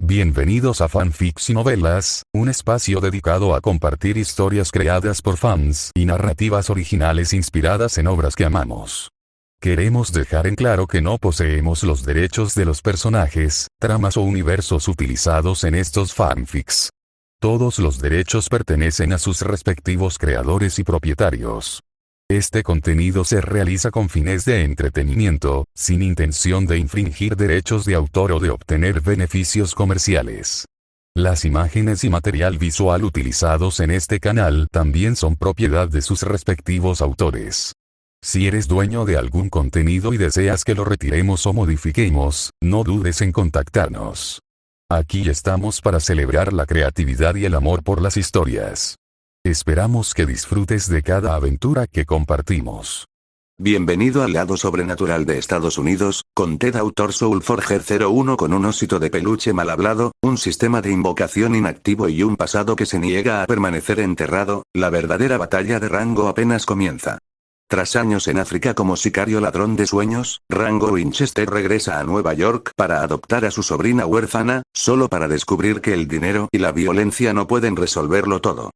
Bienvenidos a Fanfics y Novelas, un espacio dedicado a compartir historias creadas por fans y narrativas originales inspiradas en obras que amamos. Queremos dejar en claro que no poseemos los derechos de los personajes, tramas o universos utilizados en estos fanfics. Todos los derechos pertenecen a sus respectivos creadores y propietarios. Este contenido se realiza con fines de entretenimiento, sin intención de infringir derechos de autor o de obtener beneficios comerciales. Las imágenes y material visual utilizados en este canal también son propiedad de sus respectivos autores. Si eres dueño de algún contenido y deseas que lo retiremos o modifiquemos, no dudes en contactarnos. Aquí estamos para celebrar la creatividad y el amor por las historias. Esperamos que disfrutes de cada aventura que compartimos. Bienvenido al lado sobrenatural de Estados Unidos, con Ted Autor Soulforger 01 con un osito de peluche mal hablado, un sistema de invocación inactivo y un pasado que se niega a permanecer enterrado. La verdadera batalla de Rango apenas comienza. Tras años en África como sicario ladrón de sueños, Rango Winchester regresa a Nueva York para adoptar a su sobrina huérfana, solo para descubrir que el dinero y la violencia no pueden resolverlo todo.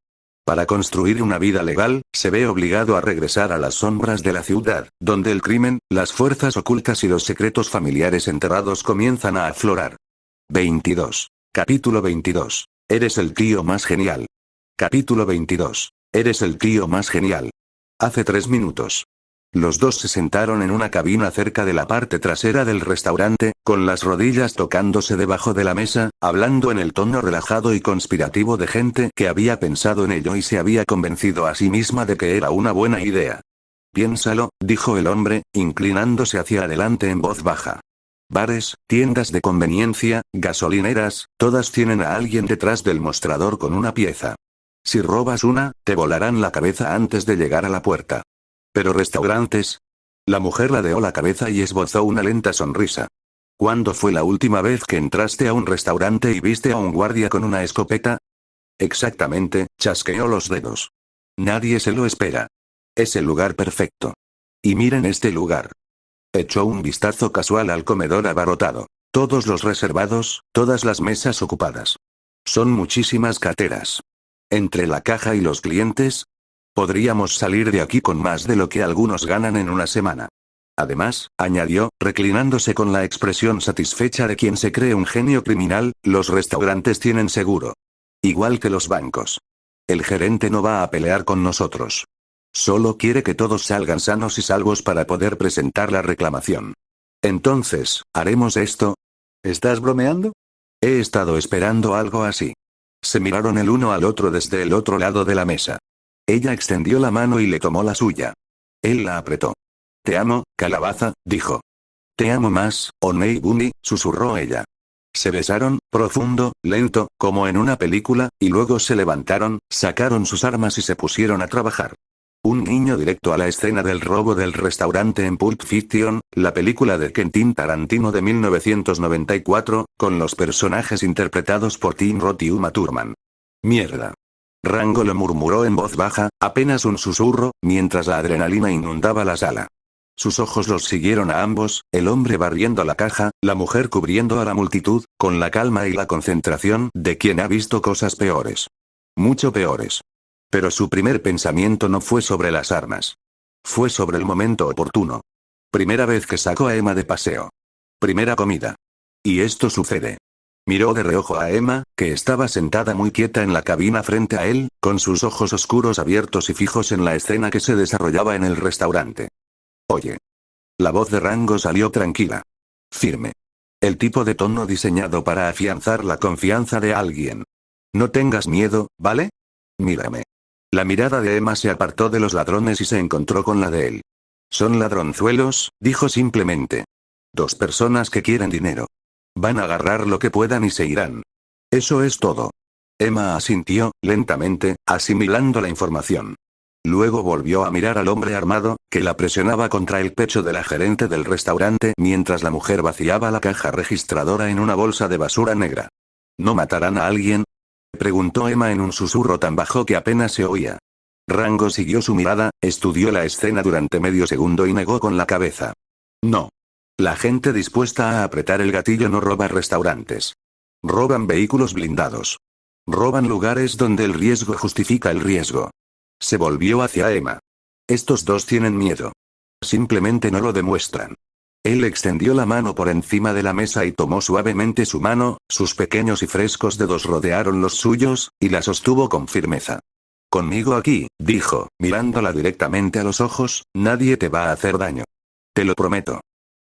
Para construir una vida legal, se ve obligado a regresar a las sombras de la ciudad, donde el crimen, las fuerzas ocultas y los secretos familiares enterrados comienzan a aflorar. 22. Capítulo 22. Eres el tío más genial. Capítulo 22. Eres el tío más genial. Hace 3 minutos. Los dos se sentaron en una cabina cerca de la parte trasera del restaurante, con las rodillas tocándose debajo de la mesa, hablando en el tono relajado y conspirativo de gente que había pensado en ello y se había convencido a sí misma de que era una buena idea. Piénsalo, dijo el hombre, inclinándose hacia adelante en voz baja. Bares, tiendas de conveniencia, gasolineras, todas tienen a alguien detrás del mostrador con una pieza. Si robas una, te volarán la cabeza antes de llegar a la puerta. ¿Pero restaurantes? La mujer ladeó la cabeza y esbozó una lenta sonrisa. ¿Cuándo fue la última vez que entraste a un restaurante y viste a un guardia con una escopeta? Exactamente, chasqueó los dedos. Nadie se lo espera. Es el lugar perfecto. Y miren este lugar. Echó un vistazo casual al comedor abarrotado. Todos los reservados, todas las mesas ocupadas. Son muchísimas carteras. Entre la caja y los clientes, podríamos salir de aquí con más de lo que algunos ganan en una semana. Además, añadió, reclinándose con la expresión satisfecha de quien se cree un genio criminal, los restaurantes tienen seguro. Igual que los bancos. El gerente no va a pelear con nosotros. Solo quiere que todos salgan sanos y salvos para poder presentar la reclamación. Entonces, ¿haremos esto? ¿Estás bromeando? He estado esperando algo así. Se miraron el uno al otro desde el otro lado de la mesa. Ella extendió la mano y le tomó la suya. Él la apretó. Te amo, calabaza, dijo. Te amo más, Onei Bunny, susurró ella. Se besaron, profundo, lento, como en una película, y luego se levantaron, sacaron sus armas y se pusieron a trabajar. Un guiño directo a la escena del robo del restaurante en Pulp Fiction, la película de Quentin Tarantino de 1994, con los personajes interpretados por Tim Roth y Uma Thurman. Mierda. Rango lo murmuró en voz baja, apenas un susurro, mientras la adrenalina inundaba la sala. Sus ojos los siguieron a ambos, el hombre barriendo la caja, la mujer cubriendo a la multitud, con la calma y la concentración de quien ha visto cosas peores. Mucho peores. Pero su primer pensamiento no fue sobre las armas. Fue sobre el momento oportuno. Primera vez que sacó a Emma de paseo. Primera comida. Y esto sucede. Miró de reojo a Emma, que estaba sentada muy quieta en la cabina frente a él, con sus ojos oscuros abiertos y fijos en la escena que se desarrollaba en el restaurante. Oye. La voz de Rango salió tranquila. Firme. El tipo de tono diseñado para afianzar la confianza de alguien. No tengas miedo, ¿vale? Mírame. La mirada de Emma se apartó de los ladrones y se encontró con la de él. Son ladronzuelos, dijo simplemente. 2 personas que quieren dinero. Van a agarrar lo que puedan y se irán. Eso es todo. Emma asintió, lentamente, asimilando la información. Luego volvió a mirar al hombre armado, que la presionaba contra el pecho de la gerente del restaurante mientras la mujer vaciaba la caja registradora en una bolsa de basura negra. ¿No matarán a alguien? Preguntó Emma en un susurro tan bajo que apenas se oía. Rango siguió su mirada, estudió la escena durante medio segundo y negó con la cabeza. No. La gente dispuesta a apretar el gatillo no roba restaurantes. Roban vehículos blindados. Roban lugares donde el riesgo justifica el riesgo. Se volvió hacia Emma. Estos dos tienen miedo. Simplemente no lo demuestran. Él extendió la mano por encima de la mesa y tomó suavemente su mano, sus pequeños y frescos dedos rodearon los suyos, y la sostuvo con firmeza. Conmigo aquí, dijo, mirándola directamente a los ojos, nadie te va a hacer daño. Te lo prometo.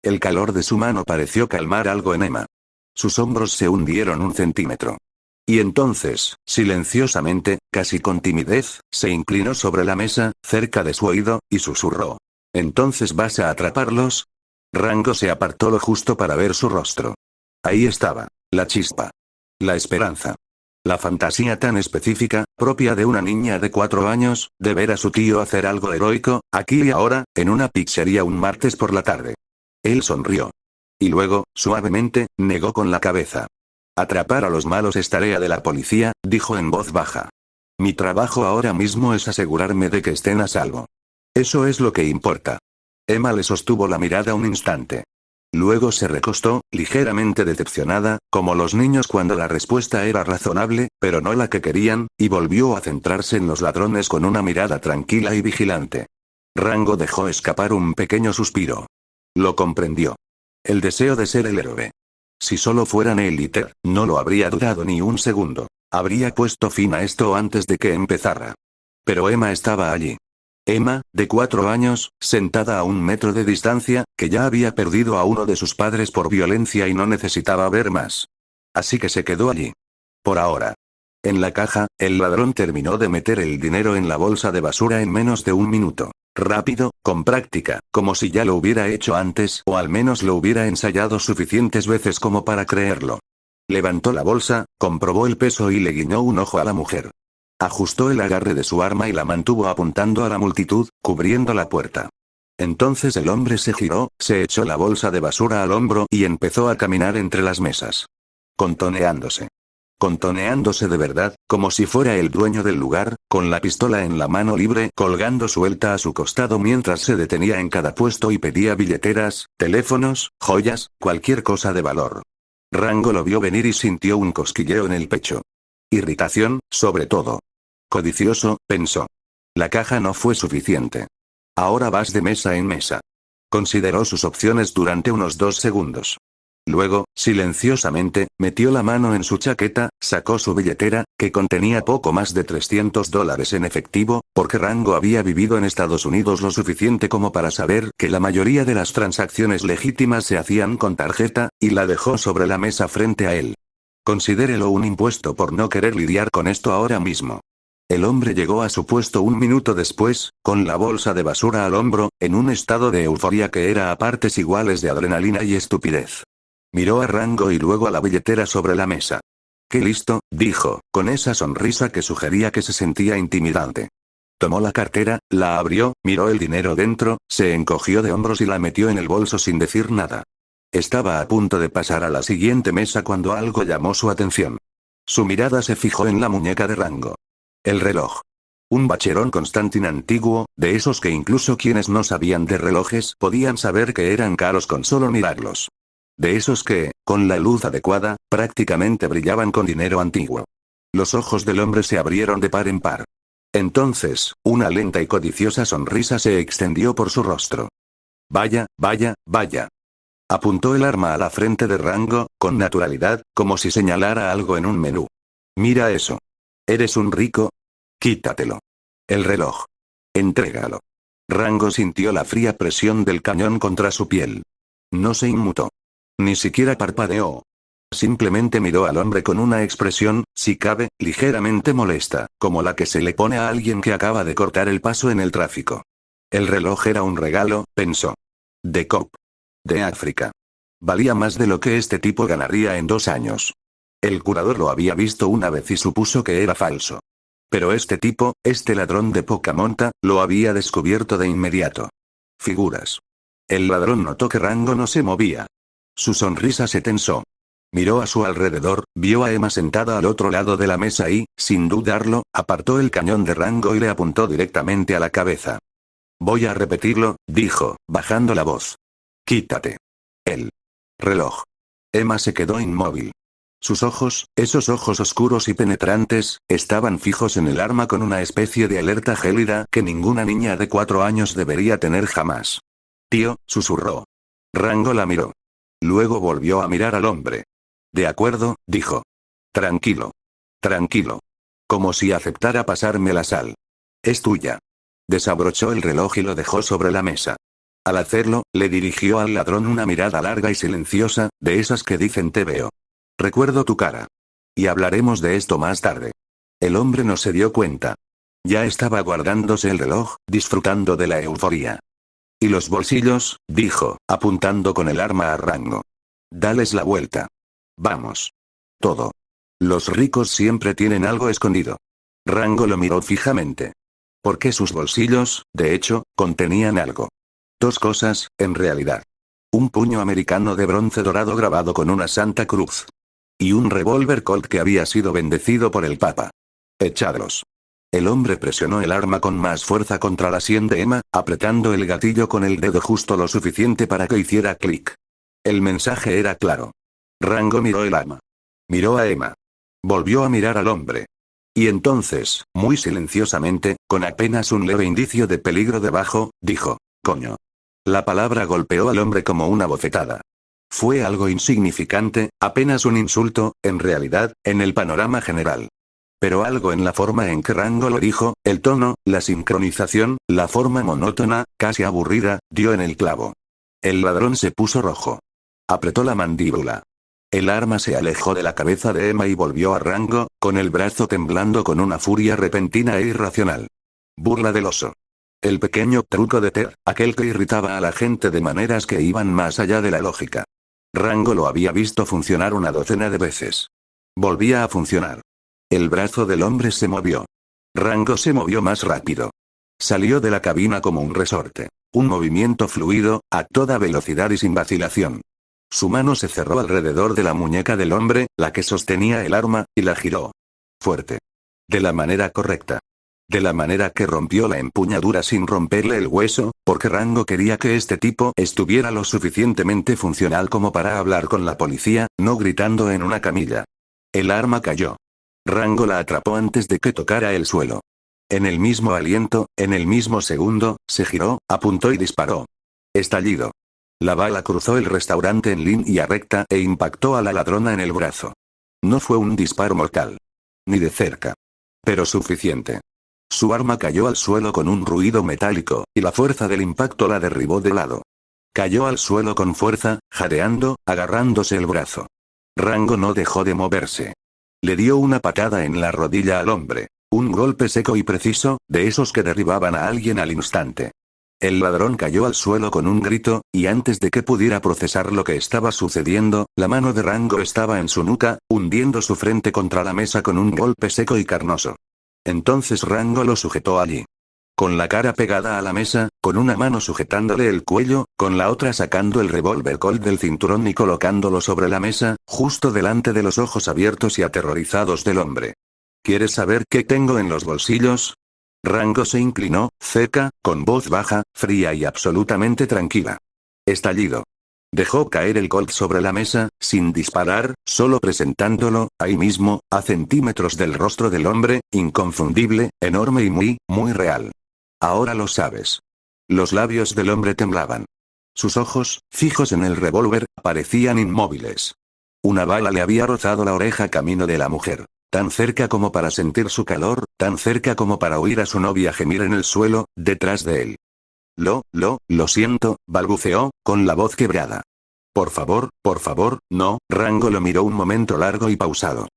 El calor de su mano pareció calmar algo en Emma. Sus hombros se hundieron 1 centímetro. Y entonces, silenciosamente, casi con timidez, se inclinó sobre la mesa, cerca de su oído, y susurró. ¿Entonces vas a atraparlos? Rango se apartó lo justo para ver su rostro. Ahí estaba, la chispa. La esperanza. La fantasía tan específica, propia de una niña de 4 años, de ver a su tío hacer algo heroico, aquí y ahora, en una pizzería un martes por la tarde. Él sonrió. Y luego, suavemente, negó con la cabeza. Atrapar a los malos es tarea de la policía, dijo en voz baja. Mi trabajo ahora mismo es asegurarme de que estén a salvo. Eso es lo que importa. Emma le sostuvo la mirada un instante. Luego se recostó, ligeramente decepcionada, como los niños cuando la respuesta era razonable, pero no la que querían, y volvió a centrarse en los ladrones con una mirada tranquila y vigilante. Rango dejó escapar un pequeño suspiro. Lo comprendió. El deseo de ser el héroe. Si solo fueran él y Ted, no lo habría dudado ni un segundo. Habría puesto fin a esto antes de que empezara. Pero Emma estaba allí. Emma, de 4 años, sentada a 1 metro de distancia, que ya había perdido a uno de sus padres por violencia y no necesitaba ver más. Así que se quedó allí. Por ahora. En la caja, el ladrón terminó de meter el dinero en la bolsa de basura en menos de 1 minuto. Rápido, con práctica, como si ya lo hubiera hecho antes o al menos lo hubiera ensayado suficientes veces como para creerlo. Levantó la bolsa, comprobó el peso y le guiñó un ojo a la mujer. Ajustó el agarre de su arma y la mantuvo apuntando a la multitud, cubriendo la puerta. Entonces el hombre se giró, se echó la bolsa de basura al hombro y empezó a caminar entre las mesas. Contoneándose. Contoneándose de verdad, como si fuera el dueño del lugar, con la pistola en la mano libre colgando suelta a su costado mientras se detenía en cada puesto y pedía billeteras, teléfonos, joyas, cualquier cosa de valor. Rango lo vio venir y sintió un cosquilleo en el pecho. Irritación, sobre todo. Codicioso, pensó. La caja no fue suficiente. Ahora vas de mesa en mesa. Consideró sus opciones durante unos 2 segundos. Luego, silenciosamente, metió la mano en su chaqueta, sacó su billetera, que contenía poco más de $300 en efectivo, porque Rango había vivido en Estados Unidos lo suficiente como para saber que la mayoría de las transacciones legítimas se hacían con tarjeta, y la dejó sobre la mesa frente a él. Considérelo un impuesto por no querer lidiar con esto ahora mismo. El hombre llegó a su puesto 1 minuto después, con la bolsa de basura al hombro, en un estado de euforia que era a partes iguales de adrenalina y estupidez. Miró a Rango y luego a la billetera sobre la mesa. «Qué listo», dijo, con esa sonrisa que sugería que se sentía intimidante. Tomó la cartera, la abrió, miró el dinero dentro, se encogió de hombros y la metió en el bolso sin decir nada. Estaba a punto de pasar a la siguiente mesa cuando algo llamó su atención. Su mirada se fijó en la muñeca de Rango. El reloj. Un Vacheron Constantin antiguo, de esos que incluso quienes no sabían de relojes podían saber que eran caros con solo mirarlos. De esos que, con la luz adecuada, prácticamente brillaban con dinero antiguo. Los ojos del hombre se abrieron de par en par. Entonces, una lenta y codiciosa sonrisa se extendió por su rostro. «Vaya, vaya, vaya». Apuntó el arma a la frente de Rango, con naturalidad, como si señalara algo en un menú. «Mira eso. ¿Eres un rico? Quítatelo. El reloj. Entrégalo». Rango sintió la fría presión del cañón contra su piel. No se inmutó. Ni siquiera parpadeó. Simplemente miró al hombre con una expresión, si cabe, ligeramente molesta, como la que se le pone a alguien que acaba de cortar el paso en el tráfico. El reloj era un regalo, pensó. De Cobb. De África. Valía más de lo que este tipo ganaría en 2 años. El curador lo había visto una vez y supuso que era falso. Pero este tipo, este ladrón de poca monta, lo había descubierto de inmediato. Figuras. El ladrón notó que Rango no se movía. Su sonrisa se tensó. Miró a su alrededor, vio a Emma sentada al otro lado de la mesa y, sin dudarlo, apartó el cañón de Rango y le apuntó directamente a la cabeza. «Voy a repetirlo», dijo, bajando la voz. «Quítate. El reloj». Emma se quedó inmóvil. Sus ojos, esos ojos oscuros y penetrantes, estaban fijos en el arma con una especie de alerta gélida que ninguna niña de 4 años debería tener jamás. Tío, susurró. Rango la miró. Luego volvió a mirar al hombre. De acuerdo, dijo. Tranquilo. Tranquilo. Como si aceptara pasarme la sal. Es tuya. Desabrochó el reloj y lo dejó sobre la mesa. Al hacerlo, le dirigió al ladrón una mirada larga y silenciosa, de esas que dicen te veo. Recuerdo tu cara. Y hablaremos de esto más tarde. El hombre no se dio cuenta. Ya estaba guardándose el reloj, disfrutando de la euforía. Y los bolsillos, dijo, apuntando con el arma a Rango. Dales la vuelta. Vamos. Todo. Los ricos siempre tienen algo escondido. Rango lo miró fijamente. Porque sus bolsillos, de hecho, contenían algo. 2 cosas, en realidad. Un puño americano de bronce dorado grabado con una Santa Cruz. Y un revólver Colt que había sido bendecido por el Papa. Echadlos. El hombre presionó el arma con más fuerza contra la sien de Emma, apretando el gatillo con el dedo justo lo suficiente para que hiciera clic. El mensaje era claro. Rango miró el arma. Miró a Emma. Volvió a mirar al hombre. Y entonces, muy silenciosamente, con apenas un leve indicio de peligro debajo, dijo, coño. La palabra golpeó al hombre como una bofetada. Fue algo insignificante, apenas un insulto, en realidad, en el panorama general. Pero algo en la forma en que Rango lo dijo, el tono, la sincronización, la forma monótona, casi aburrida, dio en el clavo. El ladrón se puso rojo. Apretó la mandíbula. El arma se alejó de la cabeza de Emma y volvió a Rango, con el brazo temblando con una furia repentina e irracional. Burla del oso. El pequeño truco de Ted, aquel que irritaba a la gente de maneras que iban más allá de la lógica. Rango lo había visto funcionar una docena de veces. Volvía a funcionar. El brazo del hombre se movió. Rango se movió más rápido. Salió de la cabina como un resorte. Un movimiento fluido, a toda velocidad y sin vacilación. Su mano se cerró alrededor de la muñeca del hombre, la que sostenía el arma, y la giró. Fuerte. De la manera correcta. De la manera que rompió la empuñadura sin romperle el hueso, porque Rango quería que este tipo estuviera lo suficientemente funcional como para hablar con la policía, no gritando en una camilla. El arma cayó. Rango la atrapó antes de que tocara el suelo. En el mismo aliento, en el mismo segundo, se giró, apuntó y disparó. Estallido. La bala cruzó el restaurante en línea recta e impactó a la ladrona en el brazo. No fue un disparo mortal. Ni de cerca. Pero suficiente. Su arma cayó al suelo con un ruido metálico, y la fuerza del impacto la derribó de lado. Cayó al suelo con fuerza, jadeando, agarrándose el brazo. Rango no dejó de moverse. Le dio una patada en la rodilla al hombre. Un golpe seco y preciso, de esos que derribaban a alguien al instante. El ladrón cayó al suelo con un grito, y antes de que pudiera procesar lo que estaba sucediendo, la mano de Rango estaba en su nuca, hundiendo su frente contra la mesa con un golpe seco y carnoso. Entonces Rango lo sujetó allí. Con la cara pegada a la mesa, con una mano sujetándole el cuello, con la otra sacando el revólver Colt del cinturón y colocándolo sobre la mesa, justo delante de los ojos abiertos y aterrorizados del hombre. ¿Quieres saber qué tengo en los bolsillos? Rango se inclinó, cerca, con voz baja, fría y absolutamente tranquila. Estallido. Dejó caer el Colt sobre la mesa, sin disparar, solo presentándolo, ahí mismo, a centímetros del rostro del hombre, inconfundible, enorme y muy, muy real. Ahora lo sabes. Los labios del hombre temblaban. Sus ojos, fijos en el revólver, parecían inmóviles. Una bala le había rozado la oreja camino de la mujer. Tan cerca como para sentir su calor, tan cerca como para oír a su novia gemir en el suelo, detrás de él. Lo siento, balbuceó, con la voz quebrada. Por favor, no. Rango lo miró un momento largo y pausado.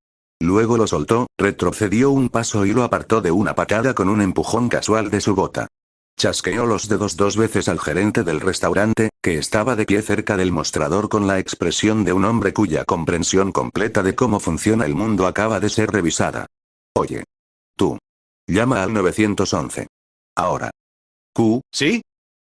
Luego lo soltó, retrocedió un paso y lo apartó de una patada con un empujón casual de su bota. Chasqueó los dedos 2 veces al gerente del restaurante, que estaba de pie cerca del mostrador con la expresión de un hombre cuya comprensión completa de cómo funciona el mundo acaba de ser revisada. Oye. Tú. Llama al 911. Ahora. ¿Sí?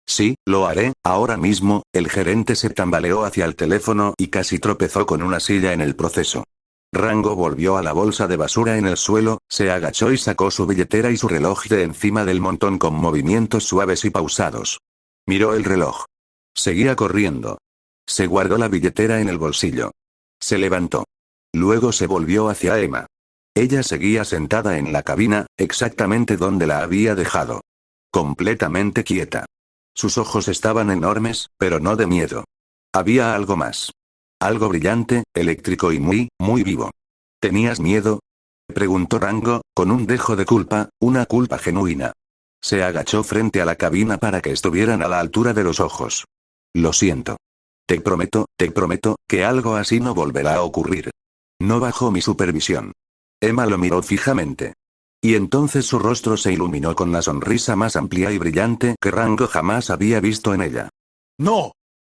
Sí, lo haré, ahora mismo. El gerente se tambaleó hacia el teléfono y casi tropezó con una silla en el proceso. Rango volvió a la bolsa de basura en el suelo, se agachó y sacó su billetera y su reloj de encima del montón con movimientos suaves y pausados. Miró el reloj. Seguía corriendo. Se guardó la billetera en el bolsillo. Se levantó. Luego se volvió hacia Emma. Ella seguía sentada en la cabina, exactamente donde la había dejado. Completamente quieta. Sus ojos estaban enormes, pero no de miedo. Había algo más. Algo brillante, eléctrico y muy vivo. ¿Tenías miedo?, preguntó Rango, con un dejo de culpa, una culpa genuina. Se agachó frente a la cabina para que estuvieran a la altura de los ojos. Lo siento. Te prometo, que algo así no volverá a ocurrir. No bajo mi supervisión. Emma lo miró fijamente. Y entonces su rostro se iluminó con la sonrisa más amplia y brillante que Rango jamás había visto en ella. ¡No!,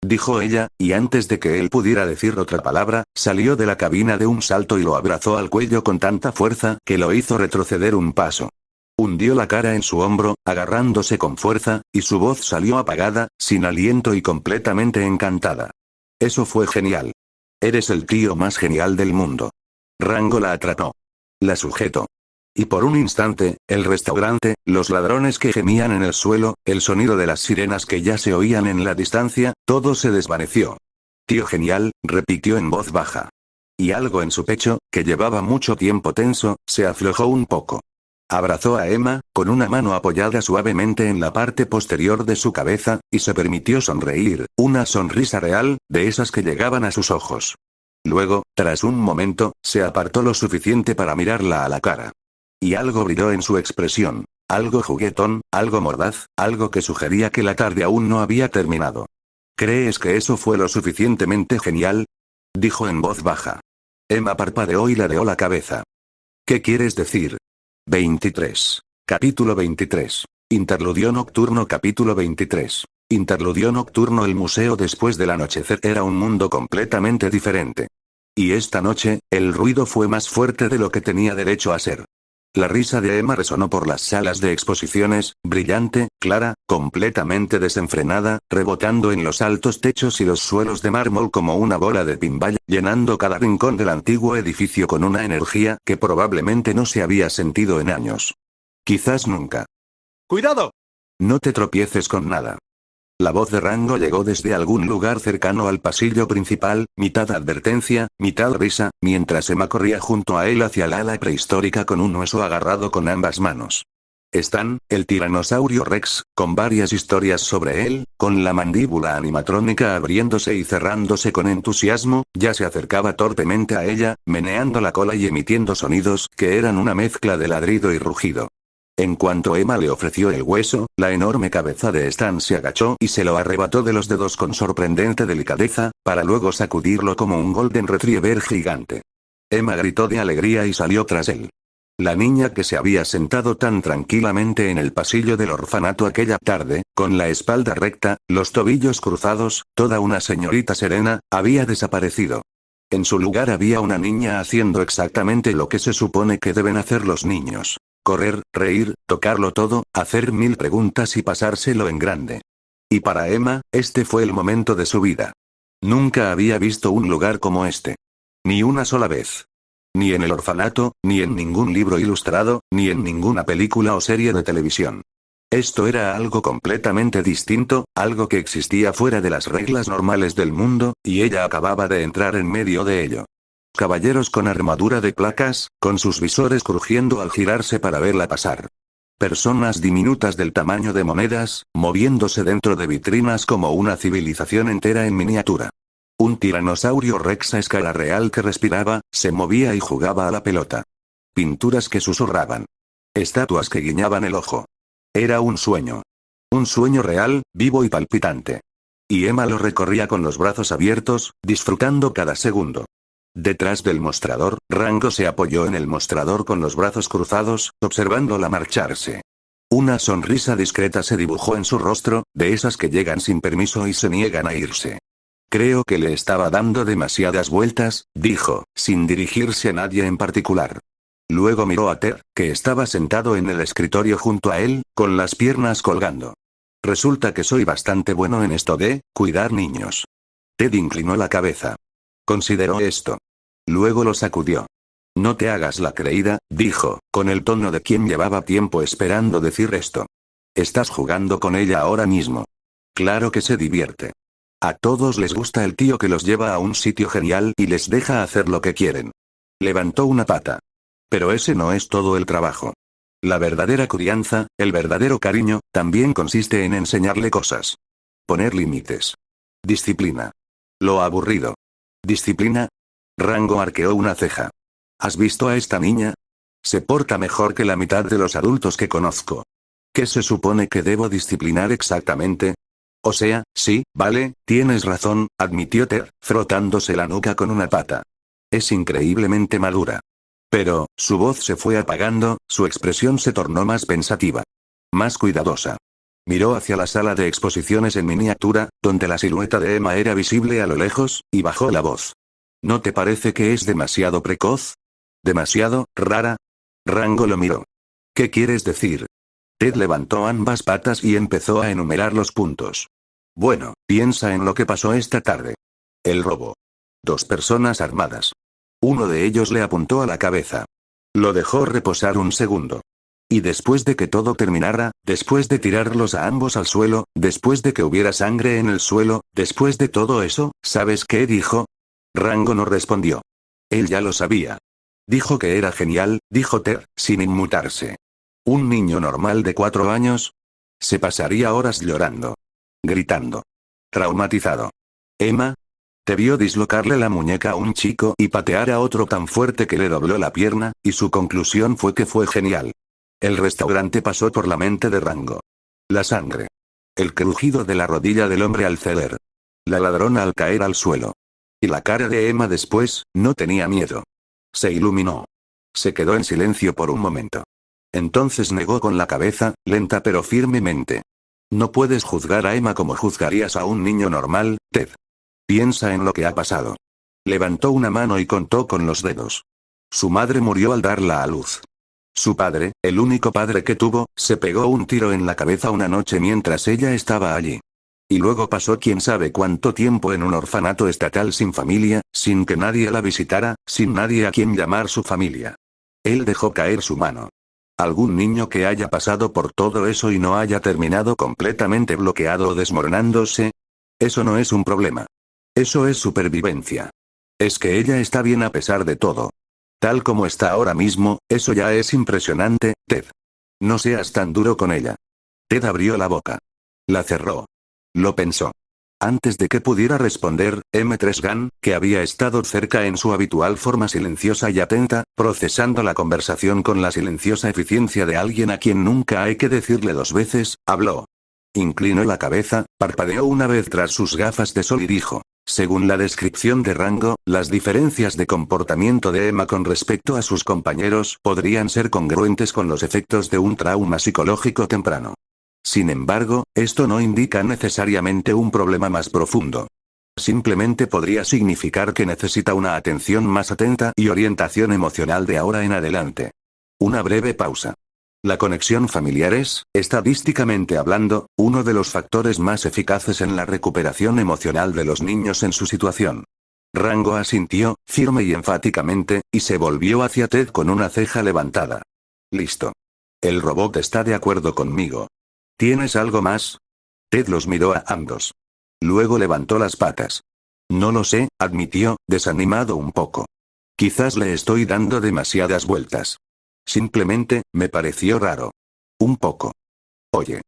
dijo ella, y antes de que él pudiera decir otra palabra, salió de la cabina de un salto y lo abrazó al cuello con tanta fuerza que lo hizo retroceder un paso. Hundió la cara en su hombro, agarrándose con fuerza, y su voz salió apagada, sin aliento y completamente encantada. Eso fue genial. Eres el tío más genial del mundo. Rango la atrapó. La sujetó. Y por un instante, el restaurante, los ladrones que gemían en el suelo, el sonido de las sirenas que ya se oían en la distancia, todo se desvaneció. Tío genial, repitió en voz baja. Y algo en su pecho, que llevaba mucho tiempo tenso, se aflojó un poco. Abrazó a Emma, con una mano apoyada suavemente en la parte posterior de su cabeza, y se permitió sonreír, una sonrisa real, de esas que llegaban a sus ojos. Luego, tras un momento, se apartó lo suficiente para mirarla a la cara. Y algo brilló en su expresión, algo juguetón, algo mordaz, algo que sugería que la tarde aún no había terminado. ¿Crees que eso fue lo suficientemente genial?, dijo en voz baja. Emma parpadeó y ladeó la cabeza. ¿Qué quieres decir? 23. Capítulo 23. Interludio nocturno. Capítulo 23. Interludio nocturno. El museo después del anochecer era un mundo completamente diferente. Y esta noche, el ruido fue más fuerte de lo que tenía derecho a ser. La risa de Emma resonó por las salas de exposiciones, brillante, clara, completamente desenfrenada, rebotando en los altos techos y los suelos de mármol como una bola de pinball, llenando cada rincón del antiguo edificio con una energía que probablemente no se había sentido en años. Quizás nunca. ¡Cuidado! No te tropieces con nada. La voz de Rango llegó desde algún lugar cercano al pasillo principal, mitad advertencia, mitad risa, mientras Emma corría junto a él hacia la ala prehistórica con un hueso agarrado con ambas manos. Stan, el tiranosaurio Rex, con varias historias sobre él, con la mandíbula animatrónica abriéndose y cerrándose con entusiasmo, ya se acercaba torpemente a ella, meneando la cola y emitiendo sonidos que eran una mezcla de ladrido y rugido. En cuanto Emma le ofreció el hueso, la enorme cabeza de Stan se agachó y se lo arrebató de los dedos con sorprendente delicadeza, para luego sacudirlo como un golden retriever gigante. Emma gritó de alegría y salió tras él. La niña que se había sentado tan tranquilamente en el pasillo del orfanato aquella tarde, con la espalda recta, los tobillos cruzados, toda una señorita serena, había desaparecido. En su lugar había una niña haciendo exactamente lo que se supone que deben hacer los niños. Correr, reír, tocarlo todo, hacer 1000 preguntas y pasárselo en grande. Y para Emma, este fue el momento de su vida. Nunca había visto un lugar como este. Ni una sola vez. Ni en el orfanato, ni en ningún libro ilustrado, ni en ninguna película o serie de televisión. Esto era algo completamente distinto, algo que existía fuera de las reglas normales del mundo, y ella acababa de entrar en medio de ello. Caballeros con armadura de placas, con sus visores crujiendo al girarse para verla pasar. Personas diminutas del tamaño de monedas, moviéndose dentro de vitrinas como una civilización entera en miniatura. Un tiranosaurio Rex a escala real que respiraba, se movía y jugaba a la pelota. Pinturas que susurraban. Estatuas que guiñaban el ojo. Era un sueño. Un sueño real, vivo y palpitante. Y Emma lo recorría con los brazos abiertos, disfrutando cada segundo. Detrás del mostrador, Rango se apoyó en el mostrador con los brazos cruzados, observándola marcharse. Una sonrisa discreta se dibujó en su rostro, de esas que llegan sin permiso y se niegan a irse. Creo que le estaba dando demasiadas vueltas, dijo, sin dirigirse a nadie en particular. Luego miró a Ted, que estaba sentado en el escritorio junto a él, con las piernas colgando. Resulta que soy bastante bueno en esto de cuidar niños. Ted inclinó la cabeza. Consideró esto. Luego lo sacudió. No te hagas la creída, dijo, con el tono de quien llevaba tiempo esperando decir esto. Estás jugando con ella ahora mismo. Claro que se divierte. A todos les gusta el tío que los lleva a un sitio genial y les deja hacer lo que quieren. Levantó una pata. Pero ese no es todo el trabajo. La verdadera crianza, el verdadero cariño, también consiste en enseñarle cosas. Poner límites. Disciplina. Lo aburrido. ¿Disciplina? Rango arqueó una ceja. ¿Has visto a esta niña? Se porta mejor que la mitad de los adultos que conozco. ¿Qué se supone que debo disciplinar exactamente? O sea, sí, vale, tienes razón, admitió Ted, frotándose la nuca con una pata. Es increíblemente madura. Pero, su voz se fue apagando, su expresión se tornó más pensativa. Más cuidadosa. Miró hacia la sala de exposiciones en miniatura, donde la silueta de Emma era visible a lo lejos, y bajó la voz. ¿No te parece que es demasiado precoz? ¿Demasiado rara? Rango lo miró. ¿Qué quieres decir? Ted levantó ambas patas y empezó a enumerar los puntos. Bueno, piensa en lo que pasó esta tarde. El robo. 2 personas armadas. Uno de ellos le apuntó a la cabeza. Lo dejó reposar un segundo. Y después de que todo terminara, después de tirarlos a ambos al suelo, después de que hubiera sangre en el suelo, después de todo eso, ¿sabes qué dijo? Rango no respondió. Él ya lo sabía. Dijo que era genial, dijo Ted, sin inmutarse. Un niño normal de 4 años se pasaría horas llorando. Gritando. Traumatizado. Emma te vio dislocarle la muñeca a un chico y patear a otro tan fuerte que le dobló la pierna, y su conclusión fue que fue genial. El restaurante pasó por la mente de Rango. La sangre. El crujido de la rodilla del hombre al ceder. La ladrona al caer al suelo. Y la cara de Emma después, no tenía miedo. Se iluminó. Se quedó en silencio por un momento. Entonces negó con la cabeza, lenta pero firmemente. No puedes juzgar a Emma como juzgarías a un niño normal, Ted. Piensa en lo que ha pasado. Levantó una mano y contó con los dedos. Su madre murió al darla a luz. Su padre, el único padre que tuvo, se pegó un tiro en la cabeza una noche mientras ella estaba allí. Y luego pasó quién sabe cuánto tiempo en un orfanato estatal sin familia, sin que nadie la visitara, sin nadie a quien llamar su familia. Él dejó caer su mano. Algún niño que haya pasado por todo eso y no haya terminado completamente bloqueado o desmoronándose. Eso no es un problema. Eso es supervivencia. Es que ella está bien a pesar de todo. Tal como está ahora mismo, eso ya es impresionante, Ted. No seas tan duro con ella. Ted abrió la boca. La cerró. Lo pensó. Antes de que pudiera responder, M3 Gunn, que había estado cerca en su habitual forma silenciosa y atenta, procesando la conversación con la silenciosa eficiencia de alguien a quien nunca hay que decirle 2 veces, habló. Inclinó la cabeza, parpadeó una vez tras sus gafas de sol y dijo. Según la descripción de Rango, las diferencias de comportamiento de Emma con respecto a sus compañeros podrían ser congruentes con los efectos de un trauma psicológico temprano. Sin embargo, esto no indica necesariamente un problema más profundo. Simplemente podría significar que necesita una atención más atenta y orientación emocional de ahora en adelante. Una breve pausa. La conexión familiar es, estadísticamente hablando, uno de los factores más eficaces en la recuperación emocional de los niños en su situación. Rango asintió, firme y enfáticamente, y se volvió hacia Ted con una ceja levantada. Listo. El robot está de acuerdo conmigo. ¿Tienes algo más? Ted los miró a ambos. Luego levantó las patas. No lo sé, admitió, desanimado un poco. Quizás le estoy dando demasiadas vueltas. Simplemente, me pareció raro. Un poco. Oye.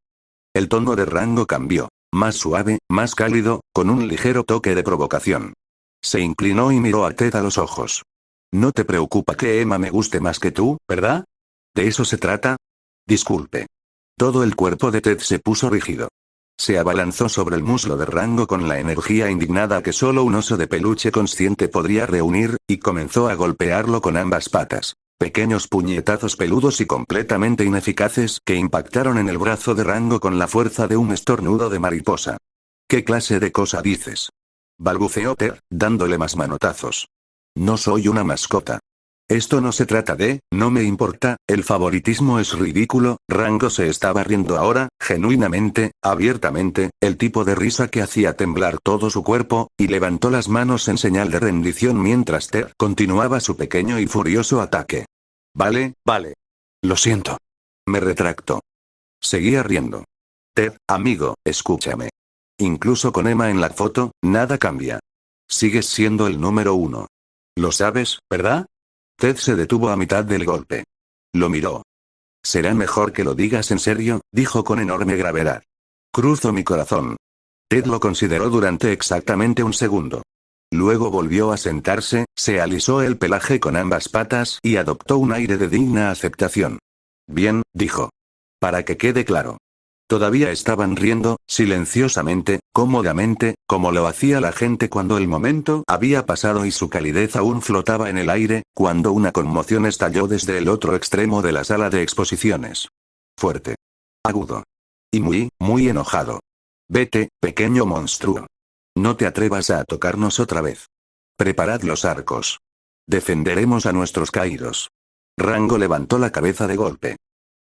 El tono de Rango cambió. Más suave, más cálido, con un ligero toque de provocación. Se inclinó y miró a Ted a los ojos. No te preocupa que Emma me guste más que tú, ¿verdad? ¿De eso se trata? Disculpe. Todo el cuerpo de Ted se puso rígido. Se abalanzó sobre el muslo de Rango con la energía indignada que solo un oso de peluche consciente podría reunir, y comenzó a golpearlo con ambas patas. Pequeños puñetazos peludos y completamente ineficaces que impactaron en el brazo de Rango con la fuerza de un estornudo de mariposa. ¿Qué clase de cosa dices? Balbuceó Ted, dándole más manotazos. No soy una mascota. Esto no se trata de, no me importa, el favoritismo es ridículo. Rango se estaba riendo ahora, genuinamente, abiertamente, el tipo de risa que hacía temblar todo su cuerpo, y levantó las manos en señal de rendición mientras Ted continuaba su pequeño y furioso ataque. Vale. Lo siento. Me retracto. Seguía riendo. Ted, amigo, escúchame. Incluso con Emma en la foto, nada cambia. Sigues siendo el número 1. Lo sabes, ¿verdad? Ted se detuvo a mitad del golpe. Lo miró. Será mejor que lo digas en serio, dijo con enorme gravedad. Cruzo mi corazón. Ted lo consideró durante exactamente un segundo. Luego volvió a sentarse, se alisó el pelaje con ambas patas y adoptó un aire de digna aceptación. Bien, dijo. Para que quede claro. Todavía estaban riendo, silenciosamente, cómodamente, como lo hacía la gente cuando el momento había pasado y su calidez aún flotaba en el aire, cuando una conmoción estalló desde el otro extremo de la sala de exposiciones. Fuerte. Agudo. Y muy, muy enojado. Vete, pequeño monstruo. No te atrevas a tocarnos otra vez. Preparad los arcos. Defenderemos a nuestros caídos. Rango levantó la cabeza de golpe.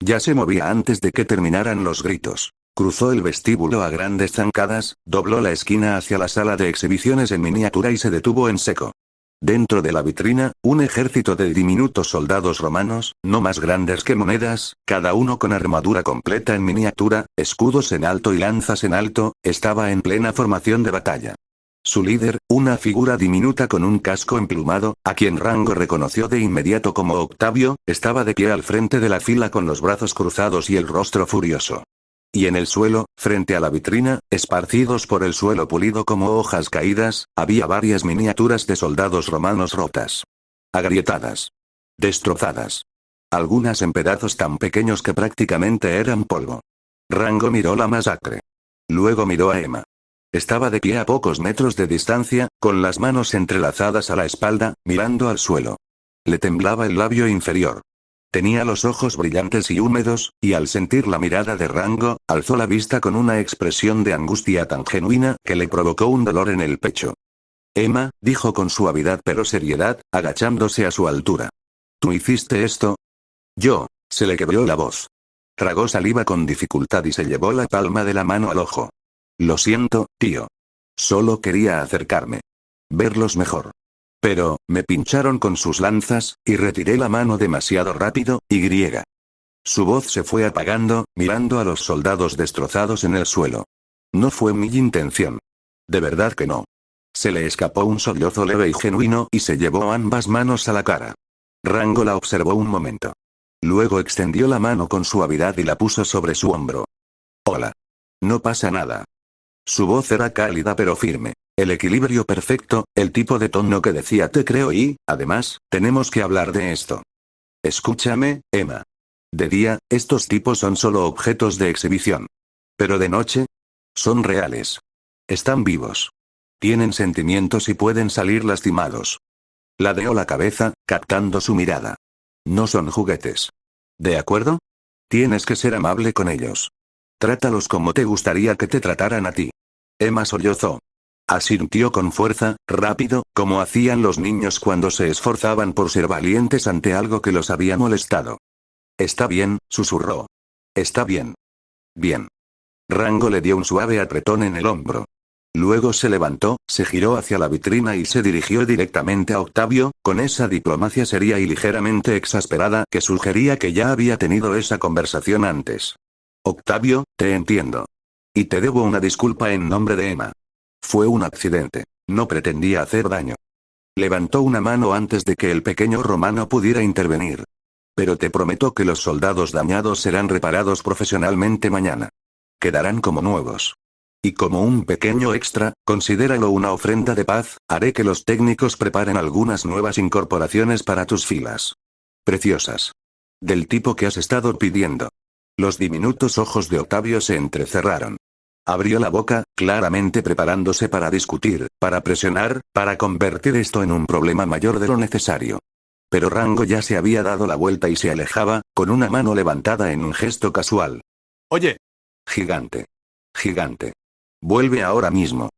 Ya se movía antes de que terminaran los gritos. Cruzó el vestíbulo a grandes zancadas, dobló la esquina hacia la sala de exhibiciones en miniatura y se detuvo en seco. Dentro de la vitrina, un ejército de diminutos soldados romanos, no más grandes que monedas, cada uno con armadura completa en miniatura, escudos en alto y lanzas en alto, estaba en plena formación de batalla. Su líder, una figura diminuta con un casco emplumado, a quien Rango reconoció de inmediato como Octavio, estaba de pie al frente de la fila con los brazos cruzados y el rostro furioso. Y en el suelo, frente a la vitrina, esparcidos por el suelo pulido como hojas caídas, había varias miniaturas de soldados romanos rotas. Agrietadas. Destrozadas. Algunas en pedazos tan pequeños que prácticamente eran polvo. Rango miró la masacre. Luego miró a Emma. Estaba de pie a pocos metros de distancia, con las manos entrelazadas a la espalda, mirando al suelo. Le temblaba el labio inferior. Tenía los ojos brillantes y húmedos, y al sentir la mirada de Rango, alzó la vista con una expresión de angustia tan genuina que le provocó un dolor en el pecho. Emma, dijo con suavidad pero seriedad, agachándose a su altura. ¿Tú hiciste esto? Yo, se le quebró la voz. Tragó saliva con dificultad y se llevó la palma de la mano al ojo. Lo siento, tío. Solo quería acercarme. Verlos mejor. Pero, me pincharon con sus lanzas, y retiré la mano demasiado rápido, y griega. Su voz se fue apagando, mirando a los soldados destrozados en el suelo. No fue mi intención. De verdad que no. Se le escapó un sollozo leve y genuino y se llevó ambas manos a la cara. Rango la observó un momento. Luego extendió la mano con suavidad y la puso sobre su hombro. Hola. No pasa nada. Su voz era cálida pero firme. El equilibrio perfecto, el tipo de tono que decía te creo y, además, tenemos que hablar de esto. Escúchame, Emma. De día, estos tipos son solo objetos de exhibición. Pero de noche, son reales. Están vivos. Tienen sentimientos y pueden salir lastimados. Ladeó la cabeza, captando su mirada. No son juguetes. ¿De acuerdo? Tienes que ser amable con ellos. Trátalos como te gustaría que te trataran a ti. Emma sollozó. Asintió con fuerza, rápido, como hacían los niños cuando se esforzaban por ser valientes ante algo que los había molestado. Está bien, susurró. Está bien. Bien. Rango le dio un suave apretón en el hombro. Luego se levantó, se giró hacia la vitrina y se dirigió directamente a Octavio, con esa diplomacia seria y ligeramente exasperada que sugería que ya había tenido esa conversación antes. Octavio, te entiendo. Y te debo una disculpa en nombre de Emma. Fue un accidente. No pretendía hacer daño. Levantó una mano antes de que el pequeño romano pudiera intervenir. Pero te prometo que los soldados dañados serán reparados profesionalmente mañana. Quedarán como nuevos. Y como un pequeño extra, considéralo una ofrenda de paz, haré que los técnicos preparen algunas nuevas incorporaciones para tus filas. Preciosas. Del tipo que has estado pidiendo. Los diminutos ojos de Octavio se entrecerraron. Abrió la boca, claramente preparándose para discutir, para presionar, para convertir esto en un problema mayor de lo necesario. Pero Rango ya se había dado la vuelta y se alejaba, con una mano levantada en un gesto casual. Oye. Gigante. Gigante. Vuelve ahora mismo.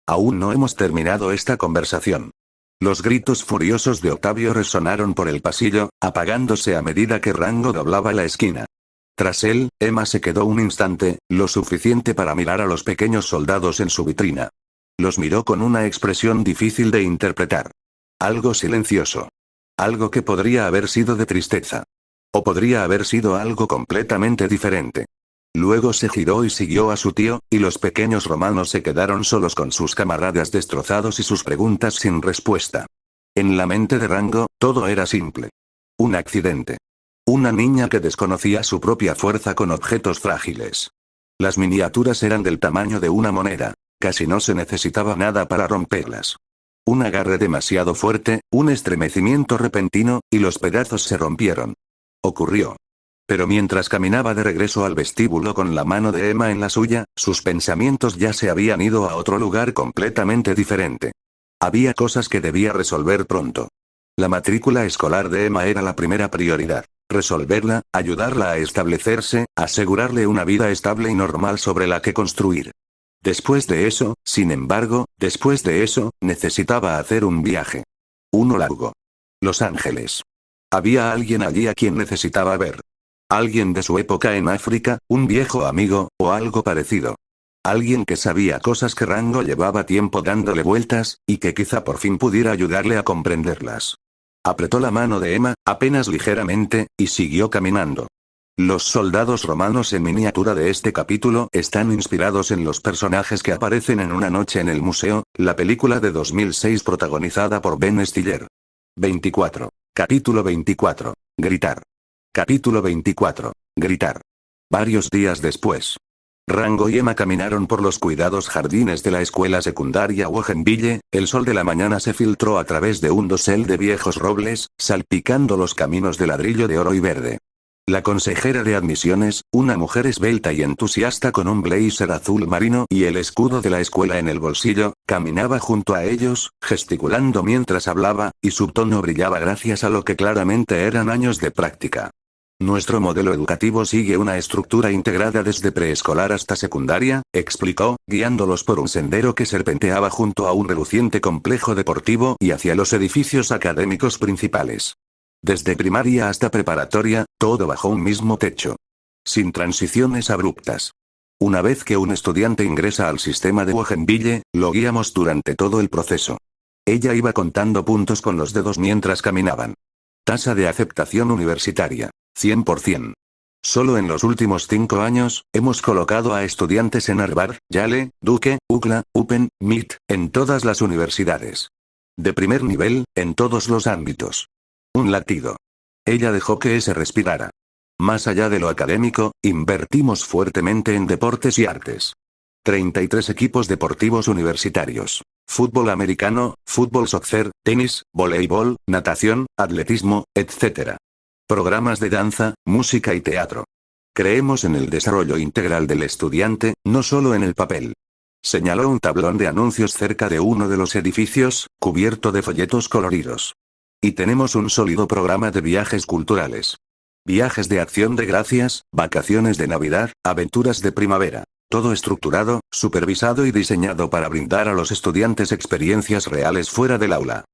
Aún no hemos terminado esta conversación. Los gritos furiosos de Octavio resonaron por el pasillo, apagándose a medida que Rango doblaba la esquina. Tras él, Emma se quedó un instante, lo suficiente para mirar a los pequeños soldados en su vitrina. Los miró con una expresión difícil de interpretar. Algo silencioso. Algo que podría haber sido de tristeza. O podría haber sido algo completamente diferente. Luego se giró y siguió a su tío, y los pequeños romanos se quedaron solos con sus camaradas destrozados y sus preguntas sin respuesta. En la mente de Rango, todo era simple. Un accidente. Una niña que desconocía su propia fuerza con objetos frágiles. Las miniaturas eran del tamaño de una moneda. Casi no se necesitaba nada para romperlas. Un agarre demasiado fuerte, un estremecimiento repentino, y los pedazos se rompieron. Ocurrió. Pero mientras caminaba de regreso al vestíbulo con la mano de Emma en la suya, sus pensamientos ya se habían ido a otro lugar completamente diferente. Había cosas que debía resolver pronto. La matrícula escolar de Emma era la primera prioridad. Resolverla, ayudarla a establecerse, asegurarle una vida estable y normal sobre la que construir. Después de eso, sin embargo, necesitaba hacer un viaje. Uno largo. Los Ángeles. Había alguien allí a quien necesitaba ver. Alguien de su época en África, un viejo amigo, o algo parecido. Alguien que sabía cosas que Rango llevaba tiempo dándole vueltas, y que quizá por fin pudiera ayudarle a comprenderlas. Apretó la mano de Emma, apenas ligeramente, y siguió caminando. Los soldados romanos en miniatura de este capítulo están inspirados en los personajes que aparecen en Una noche en el museo, la película de 2006 protagonizada por Ben Stiller. 24. Capítulo 24. Gritar. Capítulo 24. Gritar. Varios días después. Rango y Emma caminaron por los cuidados jardines de la escuela secundaria Wogenville. El sol de la mañana se filtró a través de un dosel de viejos robles, salpicando los caminos de ladrillo de oro y verde. La consejera de admisiones, una mujer esbelta y entusiasta con un blazer azul marino y el escudo de la escuela en el bolsillo, caminaba junto a ellos, gesticulando mientras hablaba, y su tono brillaba gracias a lo que claramente eran años de práctica. Nuestro modelo educativo sigue una estructura integrada desde preescolar hasta secundaria, explicó, guiándolos por un sendero que serpenteaba junto a un reluciente complejo deportivo y hacia los edificios académicos principales. Desde primaria hasta preparatoria, todo bajo un mismo techo. Sin transiciones abruptas. Una vez que un estudiante ingresa al sistema de Wogenville, lo guiamos durante todo el proceso. Ella iba contando puntos con los dedos mientras caminaban. Tasa de aceptación universitaria. 100%. Solo en los últimos 5 años, hemos colocado a estudiantes en Harvard, Yale, Duke, UCLA, Open, MIT, en todas las universidades. De primer nivel, en todos los ámbitos. Un latido. Ella dejó que ese respirara. Más allá de lo académico, invertimos fuertemente en deportes y artes. 33 equipos deportivos universitarios. Fútbol americano, fútbol soccer, tenis, voleibol, natación, atletismo, etc. Programas de danza, música y teatro. Creemos en el desarrollo integral del estudiante, no solo en el papel. Señaló un tablón de anuncios cerca de uno de los edificios, cubierto de folletos coloridos. Y tenemos un sólido programa de viajes culturales. Viajes de acción de gracias, vacaciones de Navidad, aventuras de primavera. Todo estructurado, supervisado y diseñado para brindar a los estudiantes experiencias reales fuera del aula.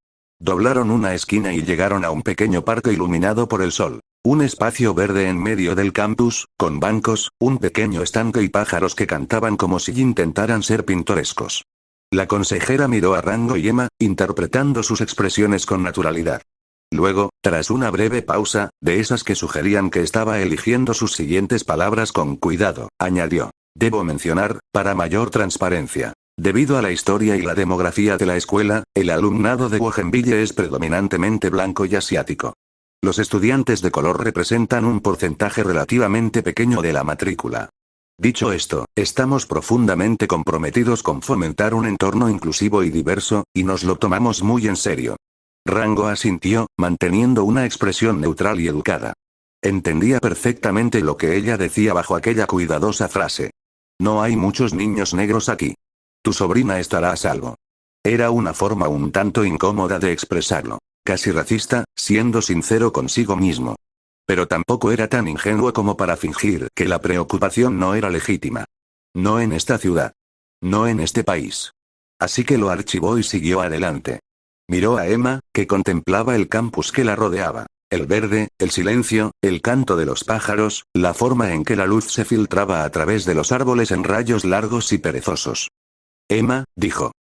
Doblaron una esquina y llegaron a un pequeño parque iluminado por el sol. Un espacio verde en medio del campus, con bancos, un pequeño estanque y pájaros que cantaban como si intentaran ser pintorescos. La consejera miró a Rango y Emma, interpretando sus expresiones con naturalidad. Luego, tras una breve pausa, de esas que sugerían que estaba eligiendo sus siguientes palabras con cuidado, añadió: debo mencionar, para mayor transparencia. Debido a la historia y la demografía de la escuela, el alumnado de Wogenville es predominantemente blanco y asiático. Los estudiantes de color representan un porcentaje relativamente pequeño de la matrícula. Dicho esto, estamos profundamente comprometidos con fomentar un entorno inclusivo y diverso, y nos lo tomamos muy en serio. Rango asintió, manteniendo una expresión neutral y educada. Entendía perfectamente lo que ella decía bajo aquella cuidadosa frase. No hay muchos niños negros aquí. Tu sobrina estará a salvo. Era una forma un tanto incómoda de expresarlo. Casi racista, siendo sincero consigo mismo. Pero tampoco era tan ingenuo como para fingir que la preocupación no era legítima. No en esta ciudad. No en este país. Así que lo archivó y siguió adelante. Miró a Emma, que contemplaba el campus que la rodeaba. El verde, el silencio, el canto de los pájaros, la forma en que la luz se filtraba a través de los árboles en rayos largos y perezosos. Emma, dijo.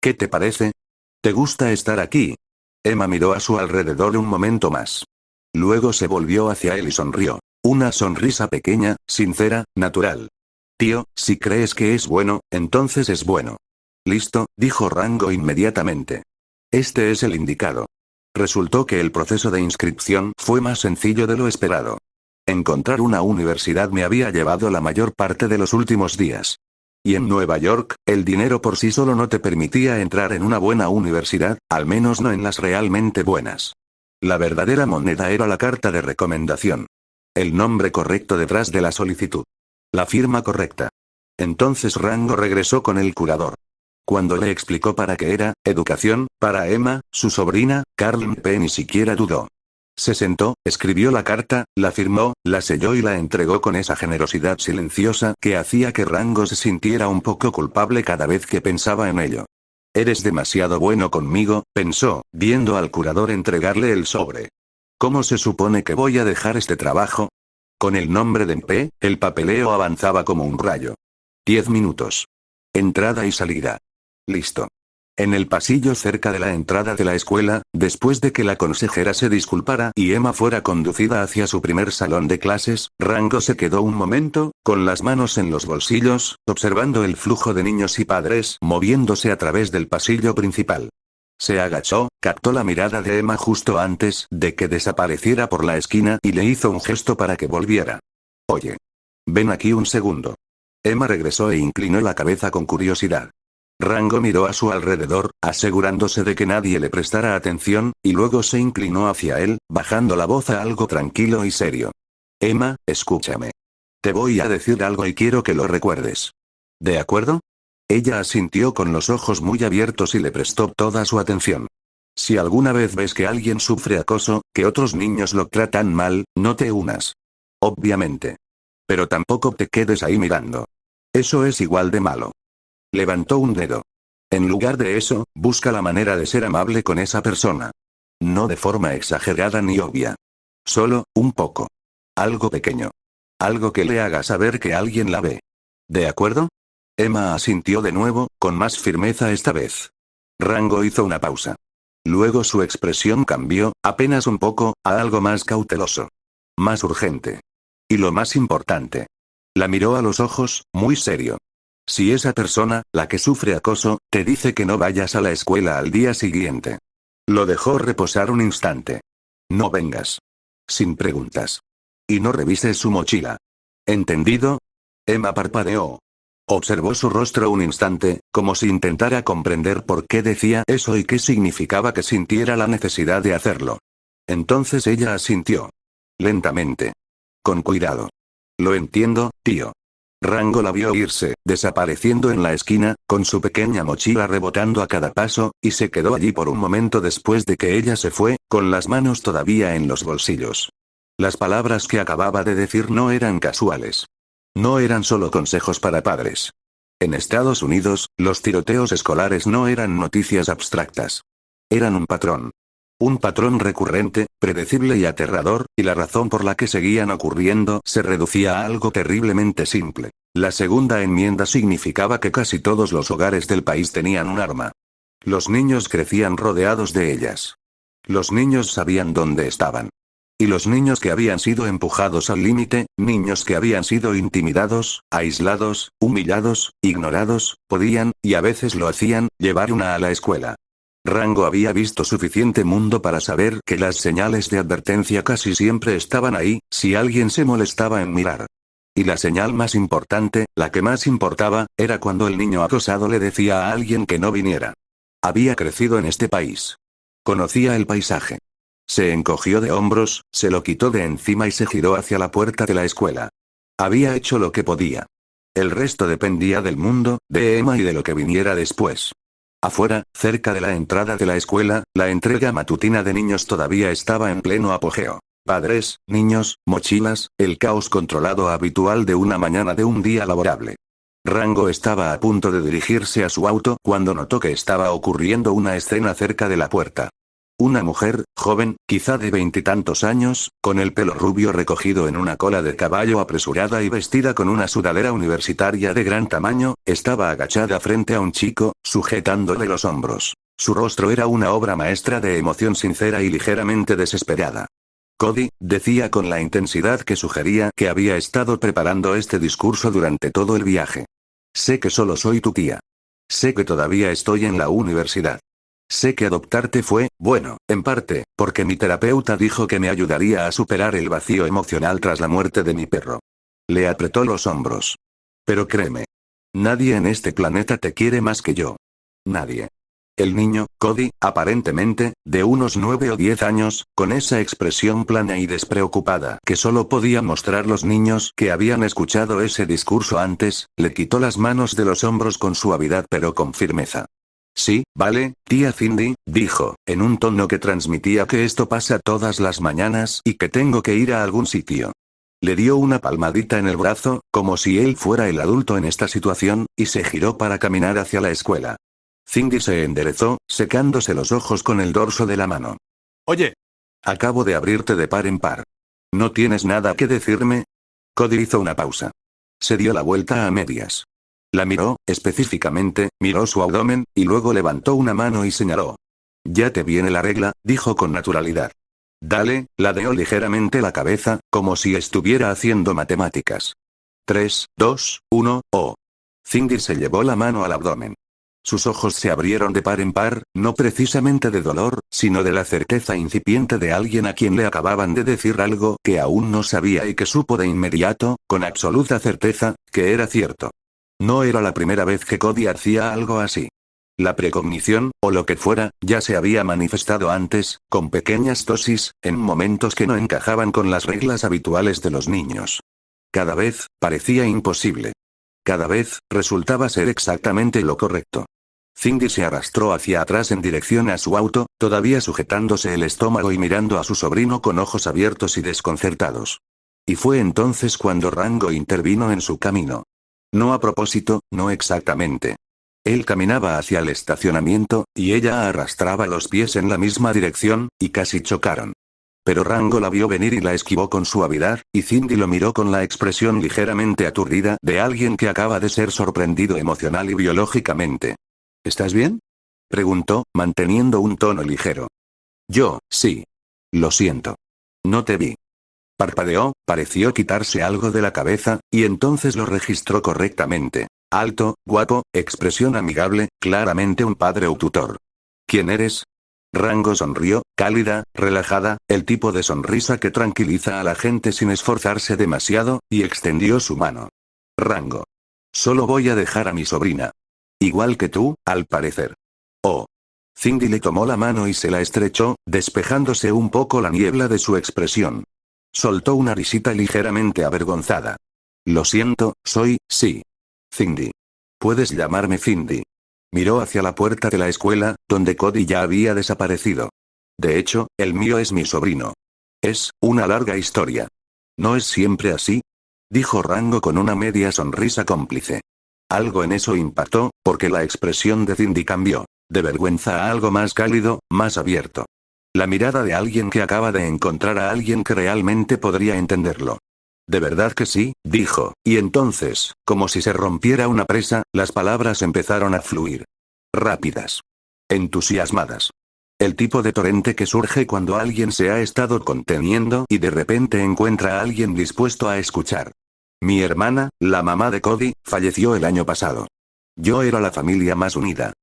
¿Qué te parece? ¿Te gusta estar aquí? Emma miró a su alrededor un momento más. Luego se volvió hacia él y sonrió. Una sonrisa pequeña, sincera, natural. Tío, si crees que es bueno, entonces es bueno. Listo, dijo Rango inmediatamente. Este es el indicado. Resultó que el proceso de inscripción fue más sencillo de lo esperado. Encontrar una universidad me había llevado la mayor parte de los últimos días. Y en Nueva York, el dinero por sí solo no te permitía entrar en una buena universidad, al menos no en las realmente buenas. La verdadera moneda era la carta de recomendación. El nombre correcto detrás de la solicitud. La firma correcta. Entonces Rango regresó con el curador. Cuando le explicó para qué era, educación, para Emma, su sobrina, Carlin P. ni siquiera dudó. Se sentó, escribió la carta, la firmó, la selló y la entregó con esa generosidad silenciosa que hacía que Rango se sintiera un poco culpable cada vez que pensaba en ello. Eres demasiado bueno conmigo, pensó, viendo al curador entregarle el sobre. ¿Cómo se supone que voy a dejar este trabajo? Con el nombre de MP, el papeleo avanzaba como un rayo. 10 minutos. Entrada y salida. Listo. En el pasillo cerca de la entrada de la escuela, después de que la consejera se disculpara y Emma fuera conducida hacia su primer salón de clases, Rango se quedó un momento, con las manos en los bolsillos, observando el flujo de niños y padres moviéndose a través del pasillo principal. Se agachó, captó la mirada de Emma justo antes de que desapareciera por la esquina y le hizo un gesto para que volviera. Oye. Ven aquí un segundo. Emma regresó e inclinó la cabeza con curiosidad. Rango miró a su alrededor, asegurándose de que nadie le prestara atención, y luego se inclinó hacia él, bajando la voz a algo tranquilo y serio. Emma, escúchame. Te voy a decir algo y quiero que lo recuerdes. ¿De acuerdo? Ella asintió con los ojos muy abiertos y le prestó toda su atención. Si alguna vez ves que alguien sufre acoso, que otros niños lo tratan mal, no te unas. Obviamente. Pero tampoco te quedes ahí mirando. Eso es igual de malo. Levantó un dedo. En lugar de eso, busca la manera de ser amable con esa persona. No de forma exagerada ni obvia. Solo, un poco. Algo pequeño. Algo que le haga saber que alguien la ve. ¿De acuerdo? Emma asintió de nuevo, con más firmeza esta vez. Rango hizo una pausa. Luego su expresión cambió, apenas un poco, a algo más cauteloso. Más urgente. Y lo más importante. La miró a los ojos, muy serio. Si esa persona, la que sufre acoso, te dice que no vayas a la escuela al día siguiente. Lo dejó reposar un instante. No vengas. Sin preguntas. Y no revises su mochila. ¿Entendido? Emma parpadeó. Observó su rostro un instante, como si intentara comprender por qué decía eso y qué significaba que sintiera la necesidad de hacerlo. Entonces ella asintió. Lentamente. Con cuidado. Lo entiendo, tío. Rango la vio irse, desapareciendo en la esquina, con su pequeña mochila rebotando a cada paso, y se quedó allí por un momento después de que ella se fue, con las manos todavía en los bolsillos. Las palabras que acababa de decir no eran casuales. No eran solo consejos para padres. En Estados Unidos, los tiroteos escolares no eran noticias abstractas. Eran un patrón. Un patrón recurrente, predecible y aterrador, y la razón por la que seguían ocurriendo se reducía a algo terriblemente simple. La segunda enmienda significaba que casi todos los hogares del país tenían un arma. Los niños crecían rodeados de ellas. Los niños sabían dónde estaban. Y los niños que habían sido empujados al límite, niños que habían sido intimidados, aislados, humillados, ignorados, podían, y a veces lo hacían, llevar una a la escuela. Rango había visto suficiente mundo para saber que las señales de advertencia casi siempre estaban ahí, si alguien se molestaba en mirar. Y la señal más importante, la que más importaba, era cuando el niño acosado le decía a alguien que no viniera. Había crecido en este país. Conocía el paisaje. Se encogió de hombros, se lo quitó de encima y se giró hacia la puerta de la escuela. Había hecho lo que podía. El resto dependía del mundo, de Emma y de lo que viniera después. Afuera, cerca de la entrada de la escuela, la entrega matutina de niños todavía estaba en pleno apogeo. Padres, niños, mochilas, el caos controlado habitual de una mañana de un día laborable. Rango estaba a punto de dirigirse a su auto cuando notó que estaba ocurriendo una escena cerca de la puerta. Una mujer, joven, quizá de 20 y tantos años, con el pelo rubio recogido en una cola de caballo apresurada y vestida con una sudadera universitaria de gran tamaño, estaba agachada frente a un chico, sujetándole los hombros. Su rostro era una obra maestra de emoción sincera y ligeramente desesperada. Cody, decía con la intensidad que sugería que había estado preparando este discurso durante todo el viaje. Sé que solo soy tu tía. Sé que todavía estoy en la universidad. Sé que adoptarte fue, bueno, en parte, porque mi terapeuta dijo que me ayudaría a superar el vacío emocional tras la muerte de mi perro. Le apretó los hombros. Pero créeme. Nadie en este planeta te quiere más que yo. Nadie. El niño, Cody, aparentemente, de unos 9 o 10 años, con esa expresión plana y despreocupada que solo podían mostrar los niños que habían escuchado ese discurso antes, le quitó las manos de los hombros con suavidad pero con firmeza. Sí, vale, tía Cindy, dijo, en un tono que transmitía que esto pasa todas las mañanas y que tengo que ir a algún sitio. Le dio una palmadita en el brazo, como si él fuera el adulto en esta situación, y se giró para caminar hacia la escuela. Cindy se enderezó, secándose los ojos con el dorso de la mano. Oye. Acabo de abrirte de par en par. ¿No tienes nada que decirme? Cody hizo una pausa. Se dio la vuelta a medias. La miró, específicamente, miró su abdomen, y luego levantó una mano y señaló. Ya te viene la regla, dijo con naturalidad. Dale, ladeó ligeramente la cabeza, como si estuviera haciendo matemáticas. 3, 2, 1, oh. Cindy se llevó la mano al abdomen. Sus ojos se abrieron de par en par, no precisamente de dolor, sino de la certeza incipiente de alguien a quien le acababan de decir algo que aún no sabía y que supo de inmediato, con absoluta certeza, que era cierto. No era la primera vez que Cody hacía algo así. La precognición, o lo que fuera, ya se había manifestado antes, con pequeñas dosis, en momentos que no encajaban con las reglas habituales de los niños. Cada vez, parecía imposible. Cada vez, resultaba ser exactamente lo correcto. Cindy se arrastró hacia atrás en dirección a su auto, todavía sujetándose el estómago y mirando a su sobrino con ojos abiertos y desconcertados. Y fue entonces cuando Rango intervino en su camino. No a propósito, no exactamente. Él caminaba hacia el estacionamiento, y ella arrastraba los pies en la misma dirección, y casi chocaron. Pero Rango la vio venir y la esquivó con suavidad, y Cindy lo miró con la expresión ligeramente aturdida de alguien que acaba de ser sorprendido emocional y biológicamente. ¿Estás bien? Preguntó, manteniendo un tono ligero. Sí. Lo siento. No te vi. Parpadeó, pareció quitarse algo de la cabeza, y entonces lo registró correctamente. Alto, guapo, expresión amigable, claramente un padre o tutor. ¿Quién eres? Rango sonrió, cálida, relajada, el tipo de sonrisa que tranquiliza a la gente sin esforzarse demasiado, y extendió su mano. Rango. Solo voy a dejar a mi sobrina. Igual que tú, al parecer. Oh. Cindy le tomó la mano y se la estrechó, despejándose un poco la niebla de su expresión. Soltó una risita ligeramente avergonzada. Lo siento, sí. Cindy. Puedes llamarme Cindy. Miró hacia la puerta de la escuela, donde Cody ya había desaparecido. De hecho, el mío es mi sobrino. Es una larga historia. ¿No es siempre así? Dijo Rango con una media sonrisa cómplice. Algo en eso impactó, porque la expresión de Cindy cambió, de vergüenza a algo más cálido, más abierto. La mirada de alguien que acaba de encontrar a alguien que realmente podría entenderlo. De verdad que sí, dijo, y entonces, como si se rompiera una presa, las palabras empezaron a fluir. Rápidas. Entusiasmadas. El tipo de torrente que surge cuando alguien se ha estado conteniendo y de repente encuentra a alguien dispuesto a escuchar. Mi hermana, la mamá de Cody, falleció el año pasado. Yo era la familia más unida.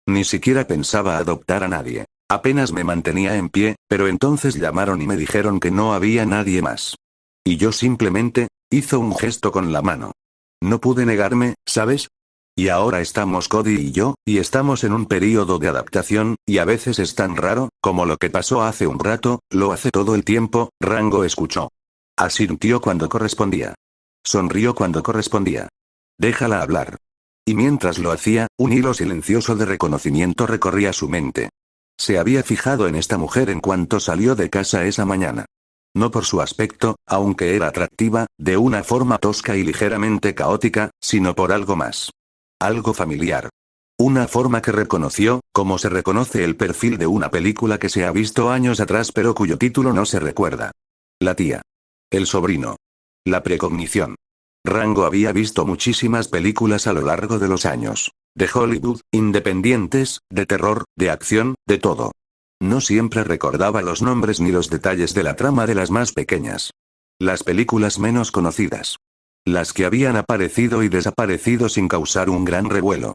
Ni siquiera pensaba adoptar a nadie. Apenas me mantenía en pie, pero entonces llamaron y me dijeron que no había nadie más. Y yo simplemente, hizo un gesto con la mano. No pude negarme, ¿sabes? Y ahora estamos Cody y yo, y estamos en un período de adaptación, y a veces es tan raro, como lo que pasó hace un rato, lo hace todo el tiempo, Rango escuchó. Asintió cuando correspondía. Sonrió cuando correspondía. Déjala hablar. Y mientras lo hacía, un hilo silencioso de reconocimiento recorría su mente. Se había fijado en esta mujer en cuanto salió de casa esa mañana. No por su aspecto, aunque era atractiva, de una forma tosca y ligeramente caótica, sino por algo más. Algo familiar. Una forma que reconoció, como se reconoce el perfil de una película que se ha visto años atrás pero cuyo título no se recuerda. La tía. El sobrino. La precognición. Rango había visto muchísimas películas a lo largo de los años. De Hollywood, independientes, de terror, de acción, de todo. No siempre recordaba los nombres ni los detalles de la trama de las más pequeñas. Las películas menos conocidas. Las que habían aparecido y desaparecido sin causar un gran revuelo.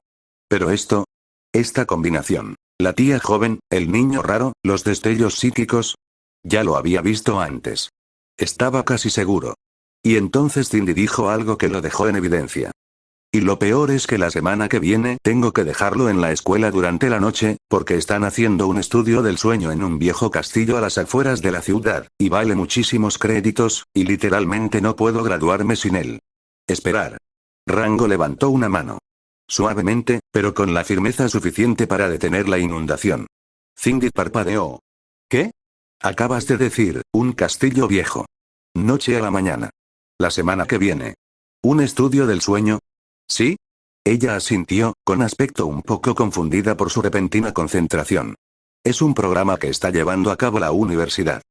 Pero esta combinación. La tía joven, el niño raro, los destellos psíquicos. Ya lo había visto antes. Estaba casi seguro. Y entonces Cindy dijo algo que lo dejó en evidencia. Y lo peor es que la semana que viene tengo que dejarlo en la escuela durante la noche, porque están haciendo un estudio del sueño en un viejo castillo a las afueras de la ciudad, y vale muchísimos créditos, y literalmente no puedo graduarme sin él. Esperar. Rango levantó una mano. Suavemente, pero con la firmeza suficiente para detener la inundación. Cindy parpadeó. ¿Qué? Acabas de decir, un castillo viejo. Noche a la mañana. La semana que viene. ¿Un estudio del sueño? ¿Sí? Ella asintió, con aspecto un poco confundida por su repentina concentración. Es un programa que está llevando a cabo la universidad.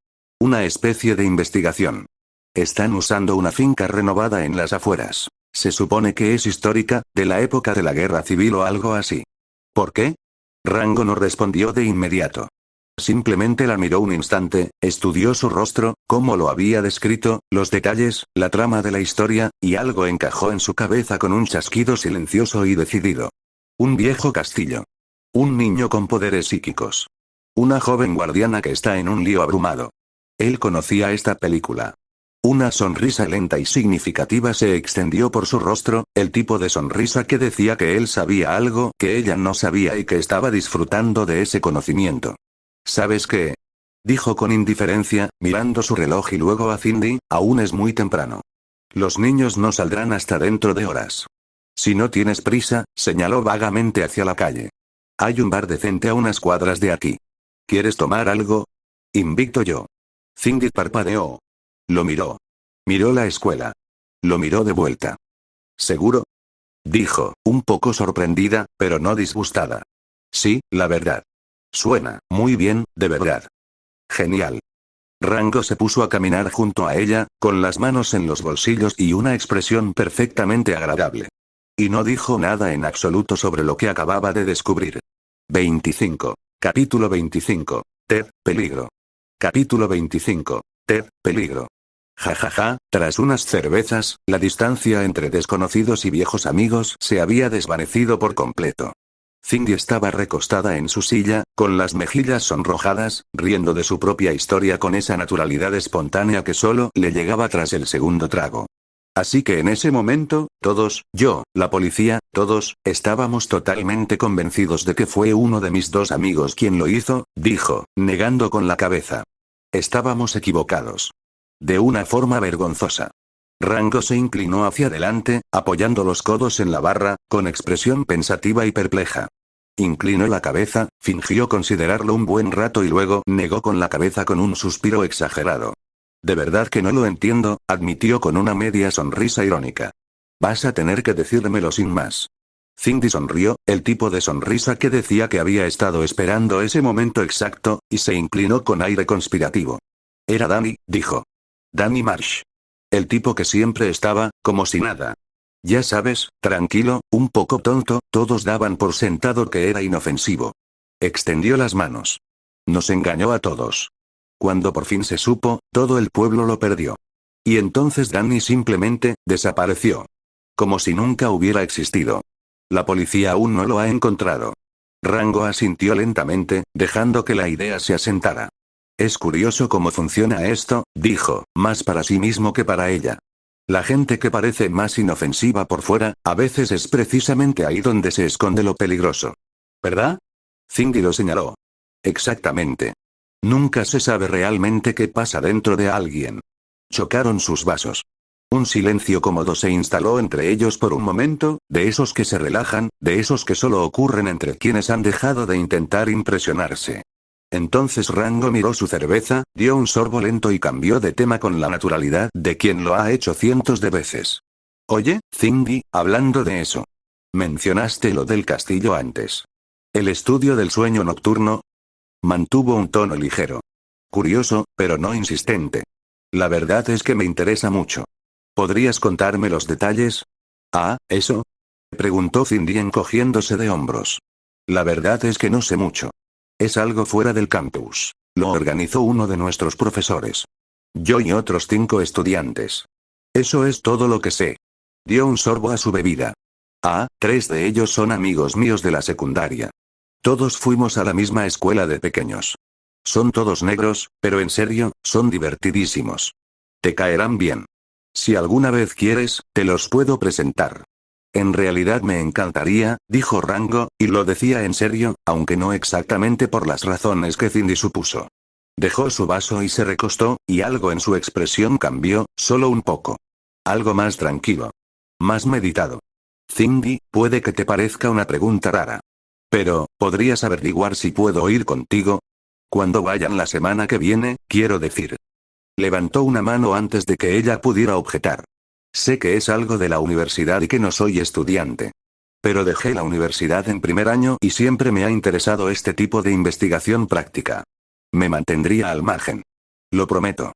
Una especie de investigación. Están usando una finca renovada en las afueras. Se supone que es histórica, de la época de la guerra civil o algo así. ¿Por qué? Rango no respondió de inmediato. Simplemente la miró un instante, estudió su rostro, cómo lo había descrito, los detalles, la trama de la historia, y algo encajó en su cabeza con un chasquido silencioso y decidido. Un viejo castillo. Un niño con poderes psíquicos. Una joven guardiana que está en un lío abrumado. Él conocía esta película. Una sonrisa lenta y significativa se extendió por su rostro, el tipo de sonrisa que decía que él sabía algo que ella no sabía y que estaba disfrutando de ese conocimiento. ¿Sabes qué? Dijo con indiferencia, mirando su reloj y luego a Cindy, aún es muy temprano. Los niños no saldrán hasta dentro de horas. Si no tienes prisa, señaló vagamente hacia la calle. Hay un bar decente a unas cuadras de aquí. ¿Quieres tomar algo? Invito yo. Cindy parpadeó. Lo miró. Miró la escuela. Lo miró de vuelta. ¿Seguro? Dijo, un poco sorprendida, pero no disgustada. Sí, la verdad. Suena, muy bien, de verdad. Genial. Rango se puso a caminar junto a ella, con las manos en los bolsillos y una expresión perfectamente agradable. Y no dijo nada en absoluto sobre lo que acababa de descubrir. 25. Capítulo 25. Ted, peligro. Capítulo 25. Ted, peligro. Jajaja, tras unas cervezas, la distancia entre desconocidos y viejos amigos se había desvanecido por completo. Cindy estaba recostada en su silla, con las mejillas sonrojadas, riendo de su propia historia con esa naturalidad espontánea que solo le llegaba tras el segundo trago. Así que en ese momento, todos, yo, la policía, todos, estábamos totalmente convencidos de que fue uno de mis dos amigos quien lo hizo, dijo, negando con la cabeza. Estábamos equivocados. De una forma vergonzosa. Rango se inclinó hacia adelante, apoyando los codos en la barra, con expresión pensativa y perpleja. Inclinó la cabeza, fingió considerarlo un buen rato y luego negó con la cabeza con un suspiro exagerado. De verdad que no lo entiendo, admitió con una media sonrisa irónica. Vas a tener que decírmelo sin más. Cindy sonrió, el tipo de sonrisa que decía que había estado esperando ese momento exacto, y se inclinó con aire conspirativo. Era Danny, dijo. Danny Marsh. El tipo que siempre estaba, como si nada. Ya sabes, tranquilo, un poco tonto, todos daban por sentado que era inofensivo. Extendió las manos. Nos engañó a todos. Cuando por fin se supo, todo el pueblo lo perdió. Y entonces Danny simplemente, desapareció. Como si nunca hubiera existido. La policía aún no lo ha encontrado. Rango asintió lentamente, dejando que la idea se asentara. Es curioso cómo funciona esto, dijo, más para sí mismo que para ella. La gente que parece más inofensiva por fuera, a veces es precisamente ahí donde se esconde lo peligroso. ¿Verdad? Cindy lo señaló. Exactamente. Nunca se sabe realmente qué pasa dentro de alguien. Chocaron sus vasos. Un silencio cómodo se instaló entre ellos por un momento, de esos que se relajan, de esos que solo ocurren entre quienes han dejado de intentar impresionarse. Entonces Rango miró su cerveza, dio un sorbo lento y cambió de tema con la naturalidad de quien lo ha hecho cientos de veces. Oye, Cindy, hablando de eso. Mencionaste lo del castillo antes. ¿El estudio del sueño nocturno? Mantuvo un tono ligero. Curioso, pero no insistente. La verdad es que me interesa mucho. ¿Podrías contarme los detalles? Ah, ¿eso? Preguntó Cindy encogiéndose de hombros. La verdad es que no sé mucho. Es algo fuera del campus. Lo organizó uno de nuestros profesores. Yo y otros 5 estudiantes. Eso es todo lo que sé. Dio un sorbo a su bebida. Ah, 3 de ellos son amigos míos de la secundaria. Todos fuimos a la misma escuela de pequeños. Son todos negros, pero en serio, son divertidísimos. Te caerán bien. Si alguna vez quieres, te los puedo presentar. En realidad me encantaría, dijo Rango, y lo decía en serio, aunque no exactamente por las razones que Cindy supuso. Dejó su vaso y se recostó, y algo en su expresión cambió, solo un poco. Algo más tranquilo. Más meditado. Cindy, puede que te parezca una pregunta rara. Pero, ¿podrías averiguar si puedo ir contigo? Cuando vayan la semana que viene, quiero decir. Levantó una mano antes de que ella pudiera objetar. Sé que es algo de la universidad y que no soy estudiante. Pero dejé la universidad en primer año y siempre me ha interesado este tipo de investigación práctica. Me mantendría al margen. Lo prometo.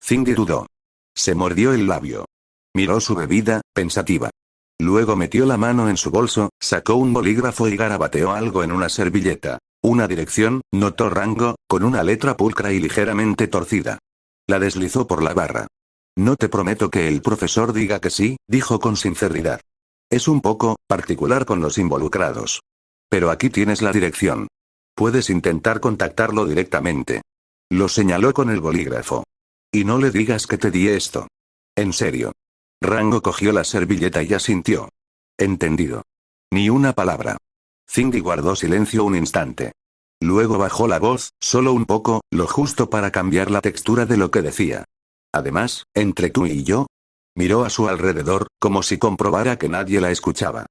Cindy dudó. Se mordió el labio. Miró su bebida, pensativa. Luego metió la mano en su bolso, sacó un bolígrafo y garabateó algo en una servilleta. Una dirección, notó Rango, con una letra pulcra y ligeramente torcida. La deslizó por la barra. No te prometo que el profesor diga que sí, dijo con sinceridad. Es un poco particular con los involucrados. Pero aquí tienes la dirección. Puedes intentar contactarlo directamente. Lo señaló con el bolígrafo. Y no le digas que te di esto. En serio. Rango cogió la servilleta y asintió. Entendido. Ni una palabra. Cindy guardó silencio un instante. Luego bajó la voz, solo un poco, lo justo para cambiar la textura de lo que decía. Además, entre tú y yo. Miró a su alrededor, como si comprobara que nadie la escuchaba.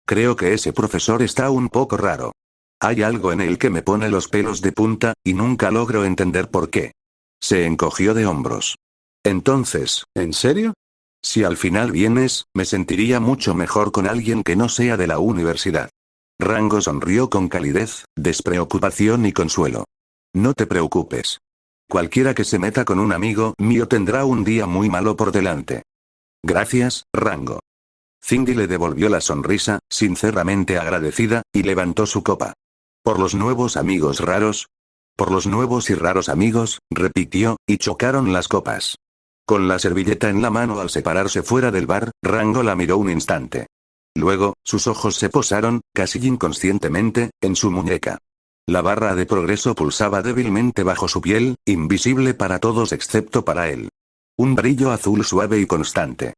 Creo que ese profesor está un poco raro. Hay algo en él que me pone los pelos de punta, y nunca logro entender por qué. Se encogió de hombros. Entonces, ¿en serio? Si al final vienes, me sentiría mucho mejor con alguien que no sea de la universidad. Rango sonrió con calidez, despreocupación y consuelo. No te preocupes. Cualquiera que se meta con un amigo mío tendrá un día muy malo por delante. Gracias, Rango. Cindy le devolvió la sonrisa, sinceramente agradecida, y levantó su copa. ¿Por los nuevos amigos raros? Por los nuevos y raros amigos, repitió, y chocaron las copas. Con la servilleta en la mano al separarse fuera del bar, Rango la miró un instante. Luego, sus ojos se posaron, casi inconscientemente, en su muñeca. La barra de progreso pulsaba débilmente bajo su piel, invisible para todos excepto para él. Un brillo azul suave y constante.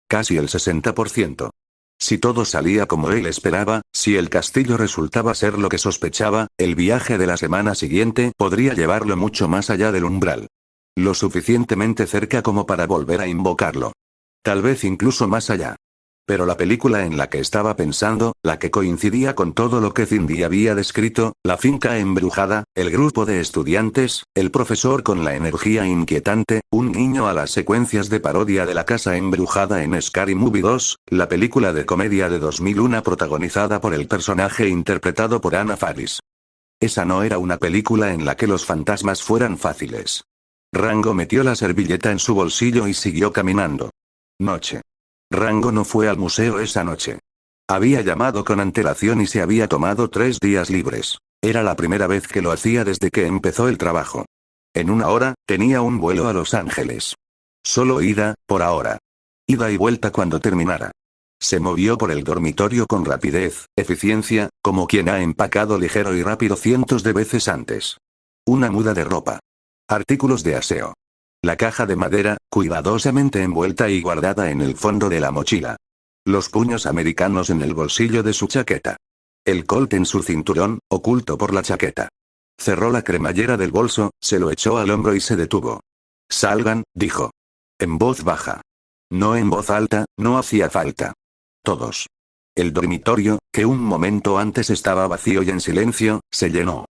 Casi el 60%. Si todo salía como él esperaba, si el castillo resultaba ser lo que sospechaba, el viaje de la semana siguiente podría llevarlo mucho más allá del umbral. Lo suficientemente cerca como para volver a invocarlo. Tal vez incluso más allá. Pero la película en la que estaba pensando, la que coincidía con todo lo que Cindy había descrito, la finca embrujada, el grupo de estudiantes, el profesor con la energía inquietante, un guiño a las secuencias de parodia de la casa embrujada en Scary Movie 2, la película de comedia de 2001 protagonizada por el personaje interpretado por Anna Faris. Esa no era una película en la que los fantasmas fueran fáciles. Rango metió la servilleta en su bolsillo y siguió caminando. Noche. Rango no fue al museo esa noche. Había llamado con antelación y se había tomado 3 días libres. Era la primera vez que lo hacía desde que empezó el trabajo. En 1 hora, tenía un vuelo a Los Ángeles. Solo ida, por ahora. Ida y vuelta cuando terminara. Se movió por el dormitorio con rapidez, eficiencia, como quien ha empacado ligero y rápido cientos de veces antes. Una muda de ropa. Artículos de aseo. La caja de madera, cuidadosamente envuelta y guardada en el fondo de la mochila. Los puños americanos en el bolsillo de su chaqueta. El colt en su cinturón, oculto por la chaqueta. Cerró la cremallera del bolso, se lo echó al hombro y se detuvo. Salgan, dijo. En voz baja. No en voz alta, no hacía falta. Todos. El dormitorio, que un momento antes estaba vacío y en silencio, se llenó.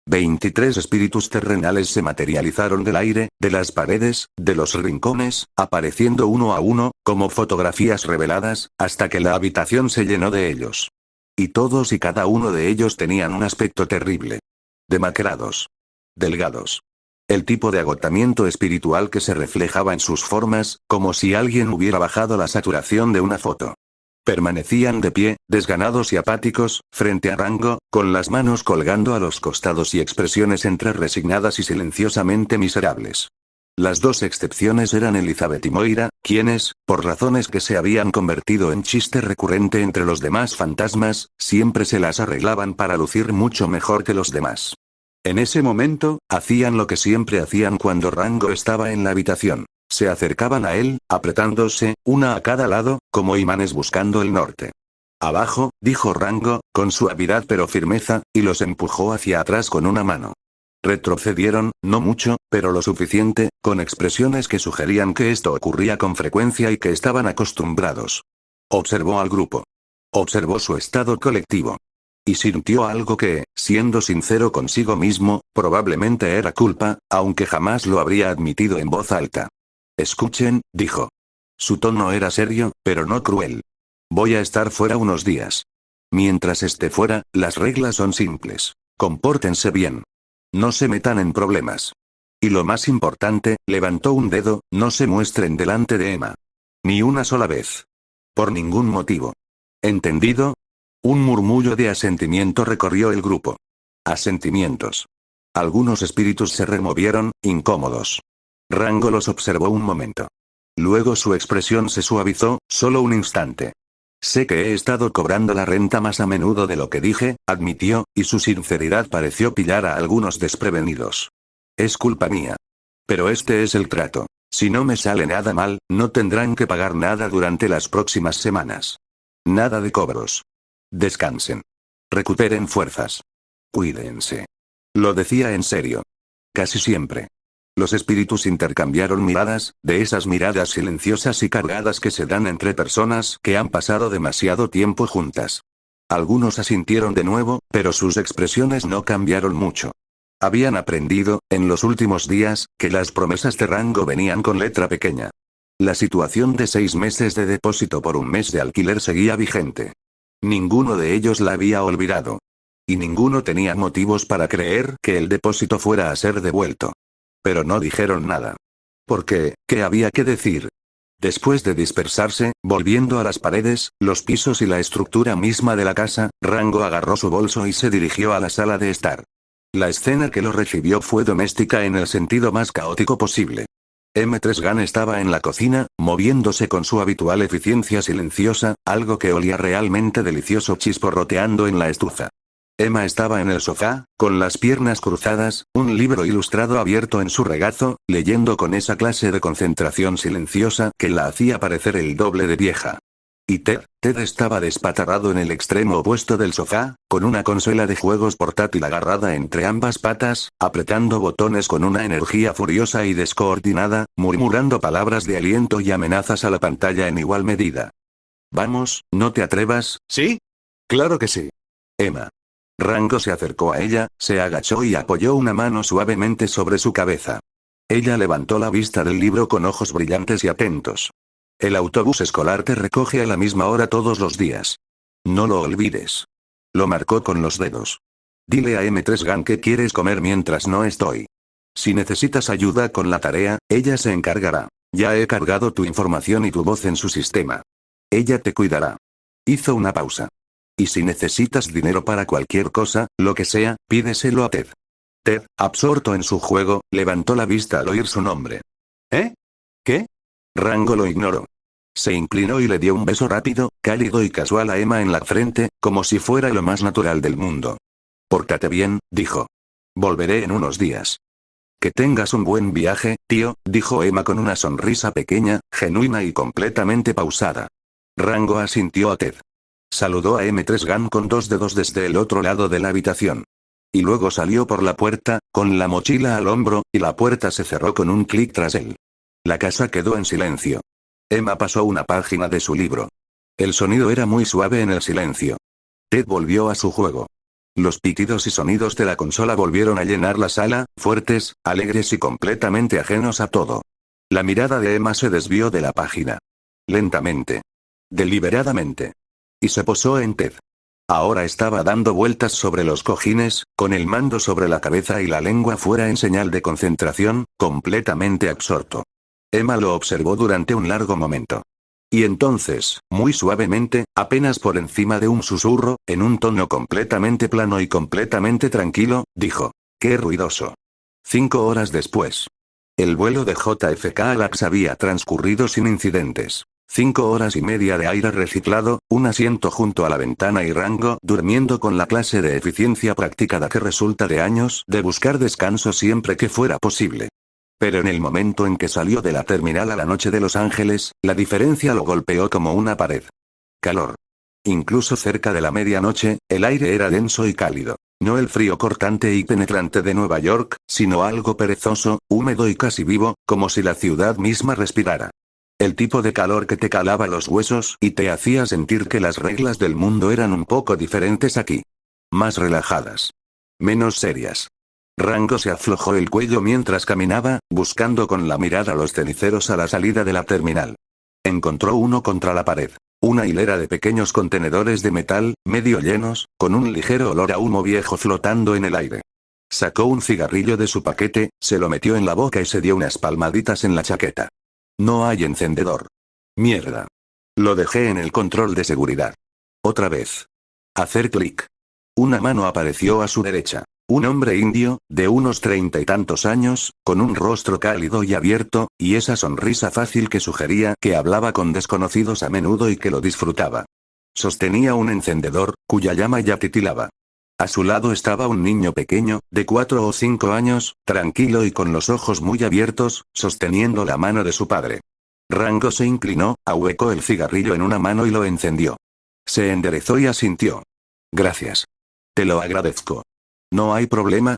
23 espíritus terrenales se materializaron del aire, de las paredes, de los rincones, apareciendo uno a uno, como fotografías reveladas, hasta que la habitación se llenó de ellos. Y todos y cada uno de ellos tenían un aspecto terrible. Demacrados. Delgados. El tipo de agotamiento espiritual que se reflejaba en sus formas, como si alguien hubiera bajado la saturación de una foto. Permanecían de pie, desganados y apáticos, frente a Rango, con las manos colgando a los costados y expresiones entre resignadas y silenciosamente miserables. Las dos excepciones eran Elizabeth y Moira, quienes, por razones que se habían convertido en chiste recurrente entre los demás fantasmas, siempre se las arreglaban para lucir mucho mejor que los demás. En ese momento, hacían lo que siempre hacían cuando Rango estaba en la habitación. Se acercaban a él, apretándose, una a cada lado, como imanes buscando el norte. Abajo, dijo Rango, con suavidad pero firmeza, y los empujó hacia atrás con una mano. Retrocedieron, no mucho, pero lo suficiente, con expresiones que sugerían que esto ocurría con frecuencia y que estaban acostumbrados. Observó al grupo. Observó su estado colectivo. Y sintió algo que, siendo sincero consigo mismo, probablemente era culpa, aunque jamás lo habría admitido en voz alta. Escuchen, dijo. Su tono era serio, pero no cruel. Voy a estar fuera unos días. Mientras esté fuera, las reglas son simples. Compórtense bien. No se metan en problemas. Y lo más importante, levantó un dedo, no se muestren delante de Emma. Ni una sola vez. Por ningún motivo. ¿Entendido? Un murmullo de asentimiento recorrió el grupo. Asentimientos. Algunos espíritus se removieron, incómodos. Rango los observó un momento. Luego su expresión se suavizó, solo un instante. Sé que he estado cobrando la renta más a menudo de lo que dije, admitió, y su sinceridad pareció pillar a algunos desprevenidos. Es culpa mía. Pero este es el trato. Si no me sale nada mal, no tendrán que pagar nada durante las próximas semanas. Nada de cobros. Descansen. Recuperen fuerzas. Cuídense. Lo decía en serio. Casi siempre. Los espíritus intercambiaron miradas, de esas miradas silenciosas y cargadas que se dan entre personas que han pasado demasiado tiempo juntas. Algunos asintieron de nuevo, pero sus expresiones no cambiaron mucho. Habían aprendido, en los últimos días, que las promesas de Rango venían con letra pequeña. La situación de 6 meses de depósito por un mes de alquiler seguía vigente. Ninguno de ellos la había olvidado. Y ninguno tenía motivos para creer que el depósito fuera a ser devuelto. Pero no dijeron nada. Porque, ¿qué había que decir? Después de dispersarse, volviendo a las paredes, los pisos y la estructura misma de la casa, Rango agarró su bolso y se dirigió a la sala de estar. La escena que lo recibió fue doméstica en el sentido más caótico posible. M3 Gun estaba en la cocina, moviéndose con su habitual eficiencia silenciosa, algo que olía realmente delicioso chisporroteando en la estufa. Emma estaba en el sofá, con las piernas cruzadas, un libro ilustrado abierto en su regazo, leyendo con esa clase de concentración silenciosa que la hacía parecer el doble de vieja. Y Ted estaba despatarrado en el extremo opuesto del sofá, con una consola de juegos portátil agarrada entre ambas patas, apretando botones con una energía furiosa y descoordinada, murmurando palabras de aliento y amenazas a la pantalla en igual medida. Vamos, no te atrevas, ¿sí? Claro que sí. Emma. Rango se acercó a ella, se agachó y apoyó una mano suavemente sobre su cabeza. Ella levantó la vista del libro con ojos brillantes y atentos. El autobús escolar te recoge a la misma hora todos los días. No lo olvides. Lo marcó con los dedos. Dile a M3 Gun que quieres comer mientras no estoy. Si necesitas ayuda con la tarea, ella se encargará. Ya he cargado tu información y tu voz en su sistema. Ella te cuidará. Hizo una pausa. Y si necesitas dinero para cualquier cosa, lo que sea, pídeselo a Ted. Ted, absorto en su juego, levantó la vista al oír su nombre. ¿Eh? ¿Qué? Rango lo ignoró. Se inclinó y le dio un beso rápido, cálido y casual a Emma en la frente, como si fuera lo más natural del mundo. Pórtate bien, dijo. Volveré en unos días. Que tengas un buen viaje, tío, dijo Emma con una sonrisa pequeña, genuina y completamente pausada. Rango asintió a Ted. Saludó a M3 Gun con 2 dedos desde el otro lado de la habitación. Y luego salió por la puerta, con la mochila al hombro, y la puerta se cerró con un clic tras él. La casa quedó en silencio. Emma pasó una página de su libro. El sonido era muy suave en el silencio. Ted volvió a su juego. Los pitidos y sonidos de la consola volvieron a llenar la sala, fuertes, alegres y completamente ajenos a todo. La mirada de Emma se desvió de la página. Lentamente. Deliberadamente. Y se posó en Ted. Ahora estaba dando vueltas sobre los cojines, con el mando sobre la cabeza y la lengua fuera en señal de concentración, completamente absorto. Emma lo observó durante un largo momento. Y entonces, muy suavemente, apenas por encima de un susurro, en un tono completamente plano y completamente tranquilo, dijo: «¡Qué ruidoso!». 5 horas después. El vuelo de JFK Alax había transcurrido sin incidentes. 5 horas y media de aire reciclado, un asiento junto a la ventana y Rango durmiendo con la clase de eficiencia practicada que resulta de años de buscar descanso siempre que fuera posible. Pero en el momento en que salió de la terminal a la noche de Los Ángeles, la diferencia lo golpeó como una pared. Calor. Incluso cerca de la medianoche, el aire era denso y cálido. No el frío cortante y penetrante de Nueva York, sino algo perezoso, húmedo y casi vivo, como si la ciudad misma respirara. El tipo de calor que te calaba los huesos y te hacía sentir que las reglas del mundo eran un poco diferentes aquí. Más relajadas. Menos serias. Rango se aflojó el cuello mientras caminaba, buscando con la mirada los ceniceros a la salida de la terminal. Encontró uno contra la pared. Una hilera de pequeños contenedores de metal, medio llenos, con un ligero olor a humo viejo flotando en el aire. Sacó un cigarrillo de su paquete, se lo metió en la boca y se dio unas palmaditas en la chaqueta. No hay encendedor. Mierda. Lo dejé en el control de seguridad. Otra vez. Hacer clic. Una mano apareció a su derecha. Un hombre indio, de unos 30 y tantos años, con un rostro cálido y abierto, y esa sonrisa fácil que sugería que hablaba con desconocidos a menudo y que lo disfrutaba. Sostenía un encendedor, cuya llama ya titilaba. A su lado estaba un niño pequeño, de 4 o 5 años, tranquilo y con los ojos muy abiertos, sosteniendo la mano de su padre. Rango se inclinó, ahuecó el cigarrillo en una mano y lo encendió. Se enderezó y asintió. Gracias. Te lo agradezco. No hay problema,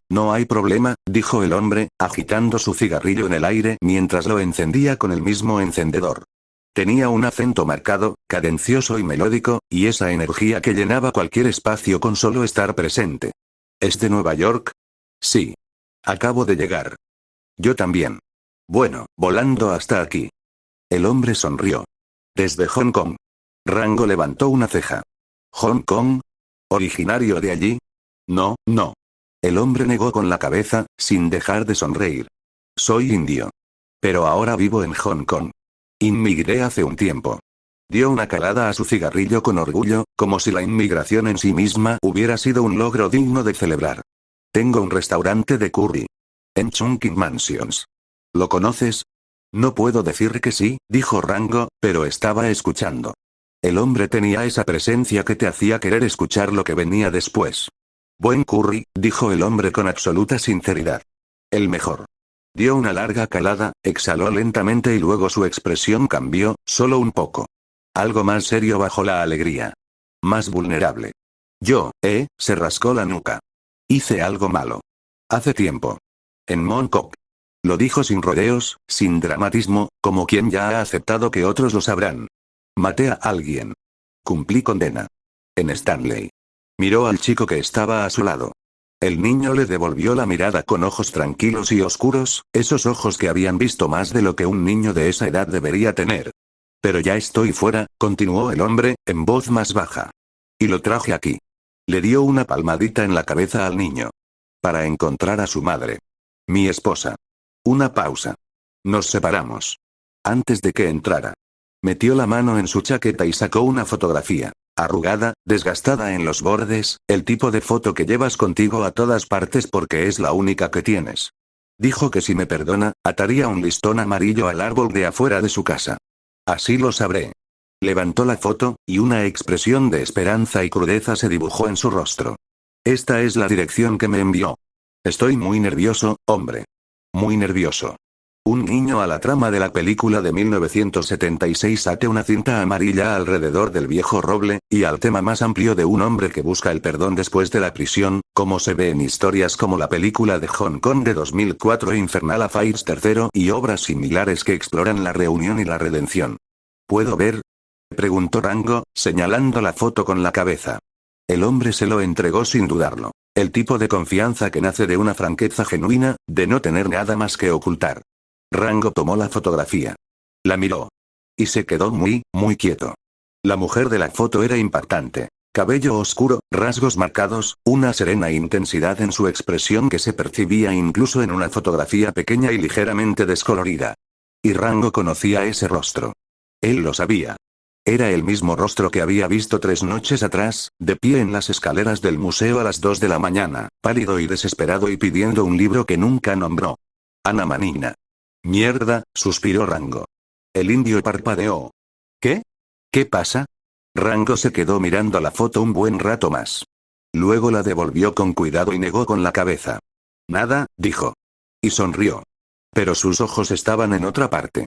dijo el hombre, agitando su cigarrillo en el aire mientras lo encendía con el mismo encendedor. Tenía un acento marcado, cadencioso y melódico, y esa energía que llenaba cualquier espacio con solo estar presente. ¿Es de Nueva York? Sí. Acabo de llegar. Yo también. Bueno, volando hasta aquí. El hombre sonrió. Desde Hong Kong. Rango levantó una ceja. ¿Hong Kong? ¿Originario de allí? No, no. El hombre negó con la cabeza, sin dejar de sonreír. Soy indio. Pero ahora vivo en Hong Kong. Inmigré hace un tiempo. Dio una calada a su cigarrillo con orgullo, como si la inmigración en sí misma hubiera sido un logro digno de celebrar. Tengo un restaurante de curry. En Chungking Mansions. ¿Lo conoces? No puedo decir que sí, dijo Rango, pero estaba escuchando. El hombre tenía esa presencia que te hacía querer escuchar lo que venía después. Buen curry, dijo el hombre con absoluta sinceridad. El mejor. Dio una larga calada, exhaló lentamente y luego su expresión cambió, solo un poco. Algo más serio bajo la alegría. Más vulnerable. Se rascó la nuca. Hice algo malo. Hace tiempo. En Mongkok. Lo dijo sin rodeos, sin dramatismo, como quien ya ha aceptado que otros lo sabrán. Maté a alguien. Cumplí condena. En Stanley. Miró al chico que estaba a su lado. El niño le devolvió la mirada con ojos tranquilos y oscuros, esos ojos que habían visto más de lo que un niño de esa edad debería tener. Pero ya estoy fuera, continuó el hombre, en voz más baja. Y lo traje aquí. Le dio una palmadita en la cabeza al niño. Para encontrar a su madre. Mi esposa. Una pausa. Nos separamos. Antes de que entrara. Metió la mano en su chaqueta y sacó una fotografía. Arrugada, desgastada en los bordes, el tipo de foto que llevas contigo a todas partes porque es la única que tienes. Dijo que si me perdona, ataría un listón amarillo al árbol de afuera de su casa. Así lo sabré. Levantó la foto, y una expresión de esperanza y crudeza se dibujó en su rostro. Esta es la dirección que me envió. Estoy muy nervioso, hombre. Muy nervioso. Un guiño a la trama de la película de 1976 ate una cinta amarilla alrededor del viejo roble, y al tema más amplio de un hombre que busca el perdón después de la prisión, como se ve en historias como la película de Hong Kong de 2004 Infernal Affairs III y obras similares que exploran la reunión y la redención. ¿Puedo ver? Preguntó Rango, señalando la foto con la cabeza. El hombre se lo entregó sin dudarlo. El tipo de confianza que nace de una franqueza genuina, de no tener nada más que ocultar. Rango tomó la fotografía. La miró. Y se quedó muy, muy quieto. La mujer de la foto era impactante. Cabello oscuro, rasgos marcados, una serena intensidad en su expresión que se percibía incluso en una fotografía pequeña y ligeramente descolorida. Y Rango conocía ese rostro. Él lo sabía. Era el mismo rostro que había visto 3 noches atrás, de pie en las escaleras del museo a las 2 de la mañana, pálido y desesperado y pidiendo un libro que nunca nombró. Ana Manina. Mierda, suspiró Rango. El indio parpadeó. ¿Qué? ¿Qué pasa? Rango se quedó mirando la foto un buen rato más. Luego la devolvió con cuidado y negó con la cabeza. Nada, dijo. Y sonrió. Pero sus ojos estaban en otra parte.